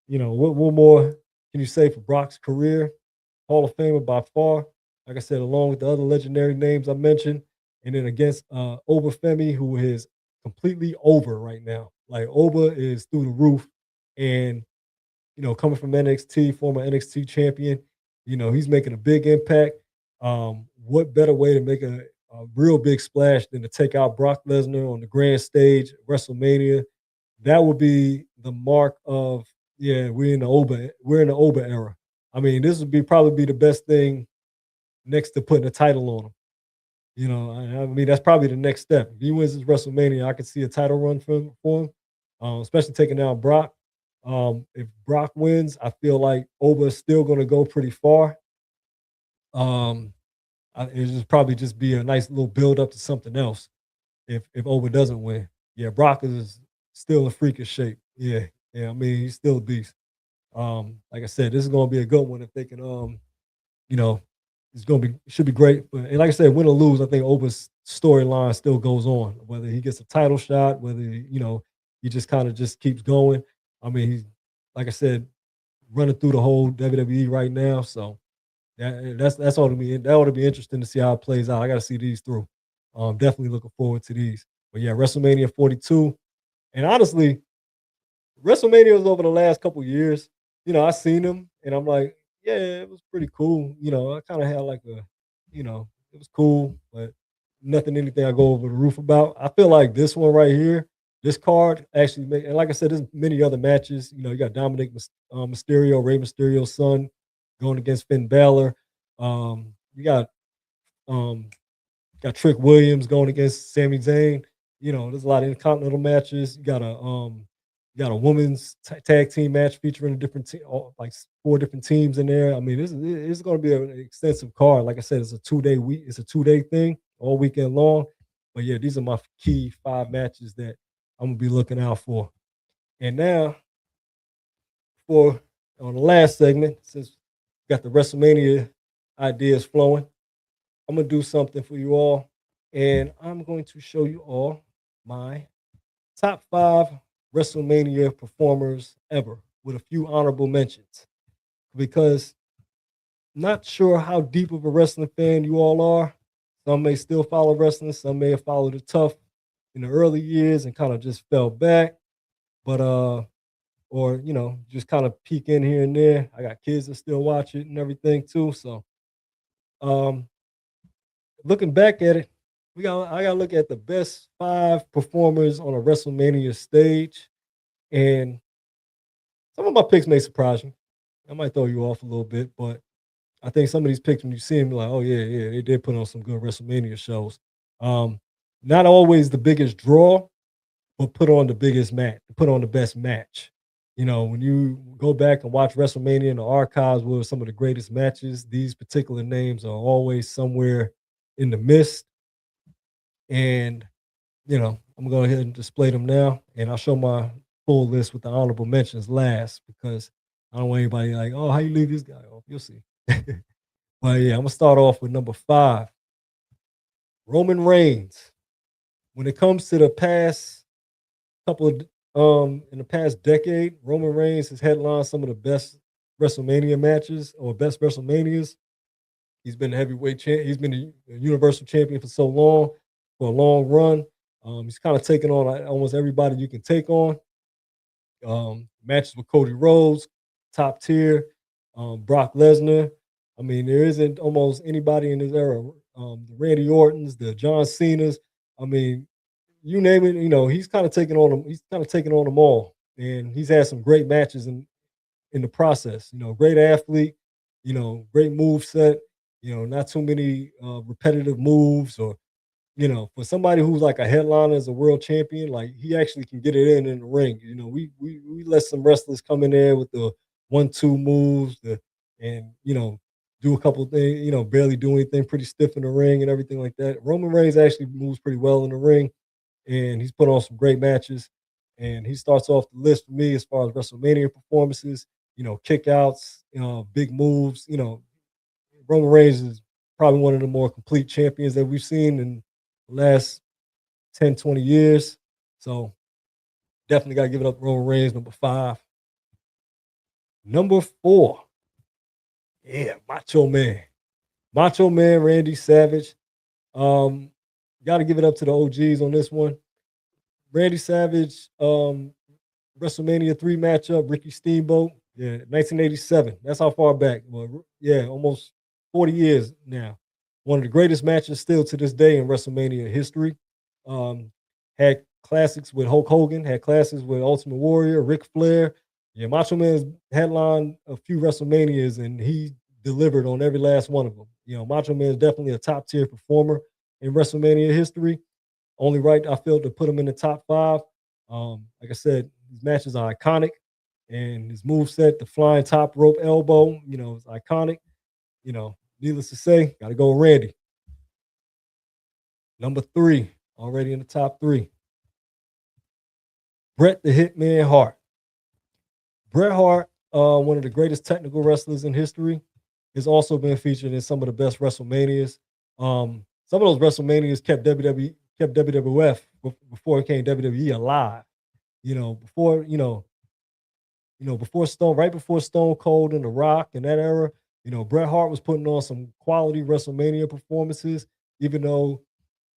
what more can you say for Brock's career? Hall of Famer by far. Like I said, along with the other legendary names I mentioned. And then against Obafemi, who is completely over right now. Like Oba is through the roof. And, coming from NXT, former NXT champion, he's making a big impact. What better way to make a real big splash than to take out Brock Lesnar on the grand stage, WrestleMania? That would be the mark of, yeah, we're in the Oba era. I mean, this would probably be the best thing next to putting a title on him. I mean, that's probably the next step. If he wins this WrestleMania, I could see a title run for him, especially taking down Brock. If Brock wins, I feel like Oba is still going to go pretty far. It just probably just be a nice little build up to something else. If Oba doesn't win, yeah, Brock is still in freakish shape. Yeah, yeah. I mean, he's still a beast. Like I said, this is going to be a good one if they can. It's going to be should be great. But and like I said, win or lose, I think Oba's storyline still goes on. Whether he gets a title shot, whether he just kind of just keeps going. I mean, he's like I said, running through the whole WWE right now. So that's ought to be interesting to see how it plays out. I got to see these through. Definitely looking forward to these. But yeah, WrestleMania 42, and honestly, WrestleMania was over the last couple years. I seen them, and I'm like, yeah, it was pretty cool. I kind of had like it was cool, but anything I go over the roof about. I feel like this one right here, this card actually and like I said, there's many other matches. You got Dominic Mysterio, Rey Mysterio's son. going against Finn Balor. You um, got Trick Williams going against Sami Zayn. There's a lot of intercontinental matches. You got a women's tag team match featuring a different team, like 4 different teams in there. I mean, this is going to be an extensive card. Like I said, it's a 2 day week. It's a 2 day thing, all weekend long. But yeah, these are my key 5 matches that I'm gonna be looking out for. And now, for on the last segment, since we got the WrestleMania ideas flowing, I'm gonna do something for you all, and I'm going to show you all my top 5 WrestleMania performers ever, with a few honorable mentions. Because not sure how deep of a wrestling fan you all are. Some may still follow wrestling, some may have followed it tough in the early years and kind of just fell back. But or just kind of peek in here and there. I got kids that still watch it and everything too. So um looking back at it, I gotta look at the best 5 performers on a WrestleMania stage. And some of my picks may surprise you. I might throw you off a little bit, but I think some of these picks, when you see them, you're like, oh yeah, yeah, they did put on some good WrestleMania shows. Um, Not always the biggest draw, but put on the biggest match, put on the best match. When you go back and watch WrestleMania in the archives, what were some of the greatest matches? These particular names are always somewhere in the mist. And I'm gonna go ahead and display them now, and I'll show my full list with the honorable mentions last, because I don't want anybody like, oh, how you leave this guy off? You'll see. But yeah, I'm gonna start off with number 5, Roman Reigns. When it comes to the past couple of in the past decade, Roman Reigns has headlined some of the best WrestleMania matches, or best WrestleManias. He's been a heavyweight champ. He's been a universal champion for so long, for a long run. He's kind of taken on almost everybody you can take on. Matches with Cody Rhodes, top tier. Brock Lesnar. I mean, there isn't almost anybody in this era. The Randy Ortons, the John Cena's. I mean, you name it. He's kind of taking on them. He's kind of taking on them all, and he's had some great matches in the process. Great athlete. Great move set. Not too many repetitive moves, or for somebody who's like a headliner as a world champion, like he actually can get it in the ring. We let some wrestlers come in there with the 1-2 moves, and do a couple of things, barely do anything, pretty stiff in the ring and everything like that. Roman Reigns actually moves pretty well in the ring, and he's put on some great matches. And he starts off the list for me as far as WrestleMania performances, kickouts, big moves. Roman Reigns is probably one of the more complete champions that we've seen in the last 10, 20 years. So definitely got to give it up to Roman Reigns, number 5. Number 4, yeah, Macho Man. Macho Man Randy Savage. Um, got to give it up to the OGs on this one. Randy Savage, WrestleMania 3 matchup, Ricky Steamboat. Yeah, 1987. That's how far back. Well, yeah, almost 40 years now. One of the greatest matches still to this day in WrestleMania history. Um, Had classics with Hulk Hogan, had classics with Ultimate Warrior, Ric Flair. Yeah, Macho Man's headlined a few WrestleManias, and he delivered on every last one of them. Macho Man is definitely a top tier performer in WrestleMania history. Only right, I feel, to put him in the top 5. Like I said, his matches are iconic, and his move set, the flying top rope elbow, is iconic. Needless to say, got to go with Randy. Number 3, already in the top 3, Bret the Hitman Hart. Bret Hart, one of the greatest technical wrestlers in history, has also been featured in some of the best WrestleManias. Some of those WrestleManias kept WWE, kept WWF before it came WWE alive. Before before Stone, right before Stone Cold and The Rock and that era, Bret Hart was putting on some quality WrestleMania performances, even though,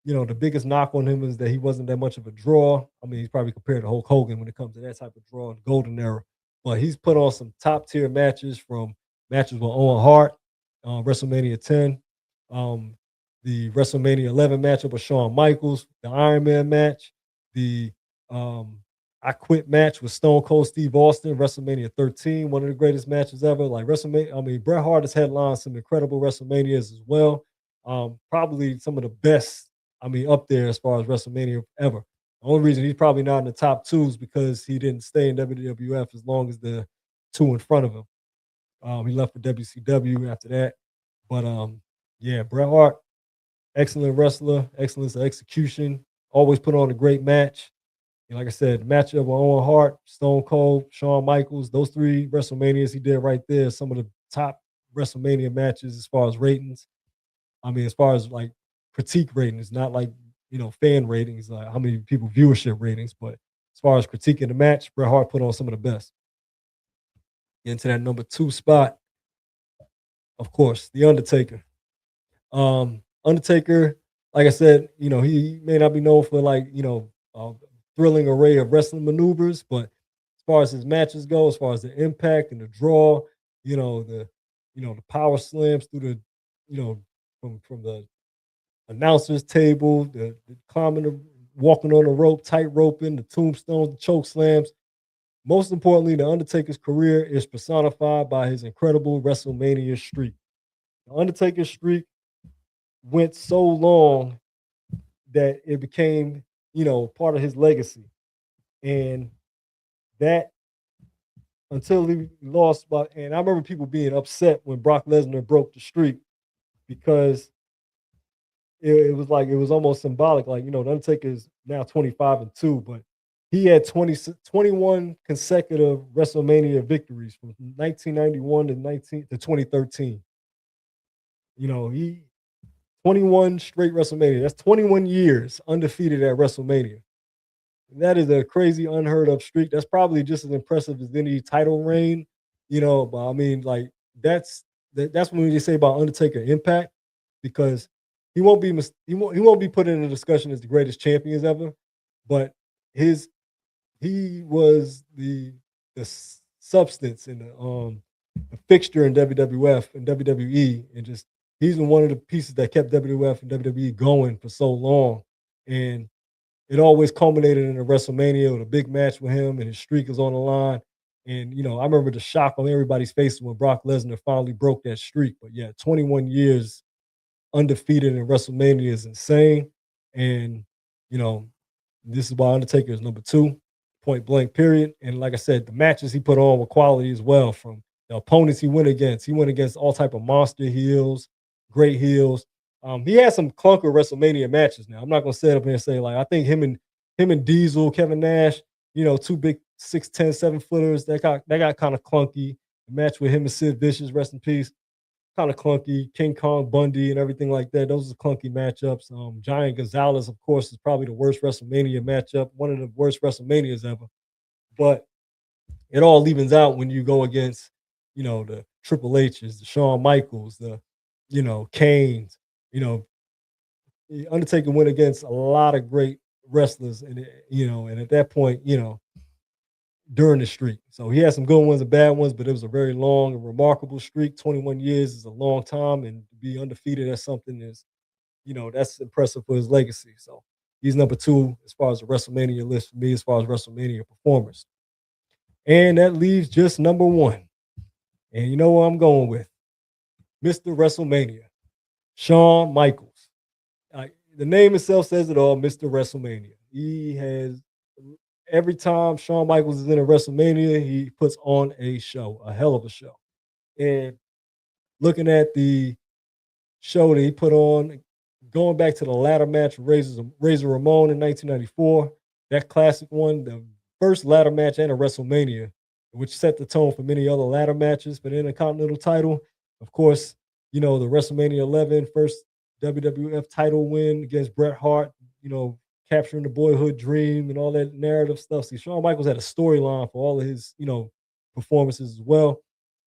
the biggest knock on him is that he wasn't that much of a draw. I mean, he's probably compared to Hulk Hogan when it comes to that type of draw in the golden era. But he's put on some top tier matches, from matches with Owen Hart, WrestleMania 10, um, the WrestleMania 11 matchup with Shawn Michaels, the Iron Man match, the I Quit match with Stone Cold Steve Austin, WrestleMania 13, one of the greatest matches ever. Like WrestleMania, I mean, Bret Hart has headlined some incredible WrestleManias as well. Probably some of the best, I mean, up there as far as WrestleMania ever. The only reason he's probably not in the top two is because he didn't stay in WWF as long as the two in front of him. He left for WCW after that. But yeah, Bret Hart, excellent wrestler, excellence of execution, always put on a great match. And like I said, the matchup with Owen Hart, Stone Cold, Shawn Michaels, those three WrestleManias he did right there, some of the top WrestleMania matches as far as ratings. I mean, as far as like critique ratings, not like, fan ratings, like how many people viewership ratings, but as far as critiquing the match, Bret Hart put on some of the best. Into that number 2 spot, of course, The Undertaker. Undertaker, like I said, he may not be known for like, a thrilling array of wrestling maneuvers, but as far as his matches go, as far as the impact and the draw, the the power slams through the, from the announcers table, the climbing, walking on the rope, tight roping, the tombstones, the choke slams. Most importantly, the Undertaker's career is personified by his incredible WrestleMania streak. The Undertaker's streak went so long that it became, part of his legacy. And that until he lost, and I remember people being upset when Brock Lesnar broke the streak because it was like, it was almost symbolic. Like, the Undertaker is now 25-2, but he had 21 consecutive WrestleMania victories from 1991 to 2013. He 21 straight WrestleMania. That's 21 years undefeated at WrestleMania. That is a crazy, unheard of streak. That's probably just as impressive as any title reign, But I mean, like that's when they say about Undertaker impact, because he won't be put in a discussion as the greatest champions ever, but his he was the substance and the fixture in WWF and WWE, and just he's been one of the pieces that kept WWF and WWE going for so long, and it always culminated in a WrestleMania with a big match with him, and his streak is on the line. And I remember the shock on everybody's faces when Brock Lesnar finally broke that streak. But yeah, 21 years undefeated in WrestleMania is insane. And you know, this is why Undertaker is number 2, point blank, period. And like I said, the matches he put on were quality as well. From the opponents he went against all type of monster heels, great heels. He had some clunker WrestleMania matches. Now I'm not gonna sit up here and say, like, I think him and Diesel, Kevin Nash, two big 6'10", 7-footers, that got kind of clunky. The match with him and Sid Vicious, rest in peace, kind of clunky. King Kong Bundy and everything like that. Those are clunky matchups. Giant Gonzalez, of course, is probably the worst WrestleMania matchup, one of the worst WrestleManias ever. But it all evens out when you go against, the Triple H's, the Shawn Michaels, the, Kane's, you know, Undertaker went against a lot of great wrestlers, and at that point, during the streak. So he had some good ones and bad ones, but it was a very long and remarkable streak. 21 years is a long time, and to be undefeated at something is, that's impressive for his legacy. So he's number 2 as far as the WrestleMania list for me, as far as WrestleMania performers. And that leaves just number 1. And you know what I'm going with? Mr. WrestleMania, Shawn Michaels. The name itself says it all, Mr. WrestleMania. He has, every time Shawn Michaels is in a WrestleMania, he puts on a show, a hell of a show. And looking at the show that he put on, going back to the ladder match with Razor Ramon in 1994, that classic one, the first ladder match and a WrestleMania, which set the tone for many other ladder matches for the Intercontinental title. Of course, the WrestleMania 11 first WWF title win against Bret Hart, capturing the boyhood dream and all that narrative stuff. See, Shawn Michaels had a storyline for all of his, performances as well.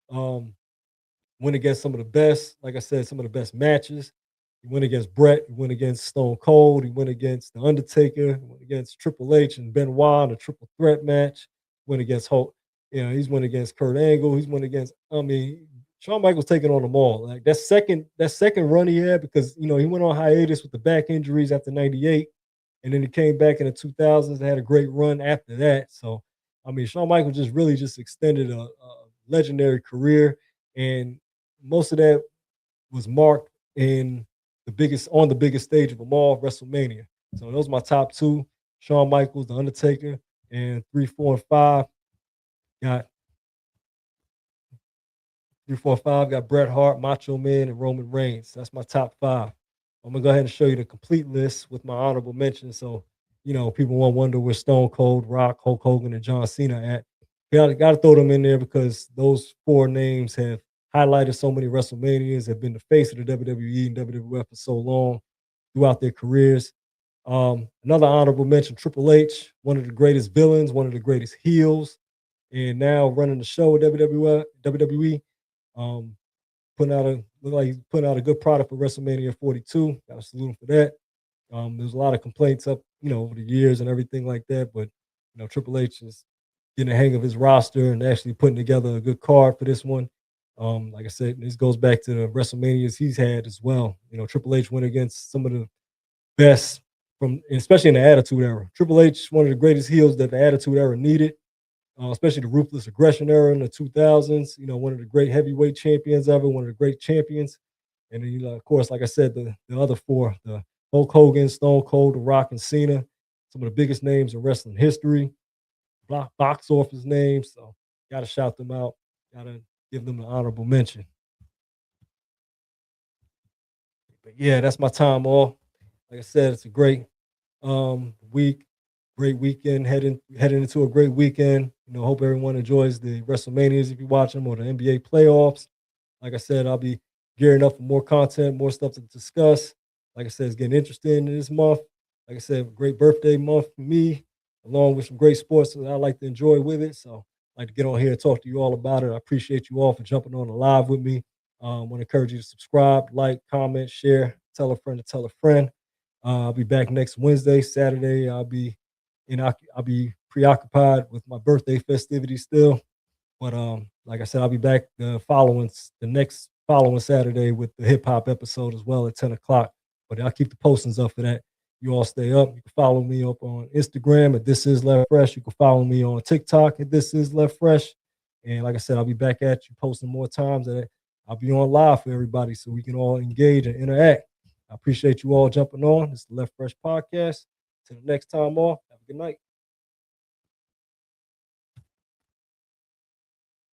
Went against some of the best, like I said, some of the best matches. He went against Bret, he went against Stone Cold, he went against The Undertaker, he went against Triple H and Benoit in a triple threat match, went against Hulk, he's went against Kurt Angle, he's went against, Shawn Michaels taking on them all. Like that second run he had, because he went on hiatus with the back injuries after '98. and then he came back in the 2000s and had a great run after that. So, I mean, Shawn Michaels just really just extended a legendary career, and most of that was marked in the biggest stage of them all, WrestleMania. So those are my top two: Shawn Michaels, The Undertaker, and 3, 4, and 5 got 3, 4, 5 got Bret Hart, Macho Man, and Roman Reigns. That's my top five. I'm gonna go ahead and show you the complete list with my honorable mentions. So, people won't wonder where Stone Cold, Rock, Hulk Hogan, and John Cena at. Got to throw them in there because those four names have highlighted so many WrestleManias, have been the face of the WWE and WWF for so long throughout their careers. Another honorable mention: Triple H, one of the greatest villains, one of the greatest heels, and now running the show at WWE. Um, look like he's putting out a good product for WrestleMania 42. Got to salute him for that. There's a lot of complaints over the years and everything like that, but Triple H is getting the hang of his roster and actually putting together a good card for this one. Like I said, this goes back to the WrestleManias he's had as well. Triple H went against some of the best especially in the Attitude Era. Triple H, one of the greatest heels that the Attitude Era needed, especially the Ruthless Aggression Era in the 2000s. One of the great heavyweight champions ever, one of the great champions. And then, of course, like I said, the other four, the Hulk Hogan, Stone Cold, The Rock, and Cena, some of the biggest names in wrestling history, box office names. So, got to shout them out. Got to give them an honorable mention. But yeah, that's my time off. Like I said, it's a great week, great weekend, heading into a great weekend. Hope everyone enjoys the WrestleManias if you watch them, or the NBA playoffs. Like I said, I'll be gearing up for more content, more stuff to discuss. Like I said, it's getting interesting in this month. Like I said, great birthday month for me, along with some great sports that I like to enjoy with it. So I'd like to get on here and talk to you all about it. I appreciate you all for jumping on the live with me. I want to encourage you to subscribe, like, comment, share, tell a friend to tell a friend. I'll be back next Wednesday. Saturday, I'll be preoccupied with my birthday festivities still. But like I said, I'll be back the next following Saturday with the hip hop episode as well at 10 o'clock. But I'll keep the postings up for that. You all stay up. You can follow me up on Instagram at This Is Left Fresh. You can follow me on TikTok at This Is Left Fresh. And like I said, I'll be back at you posting more times. That I'll be on live for everybody so we can all engage and interact. I appreciate you all jumping on. It's the Left Fresh podcast. Till the next time off. Have a good night.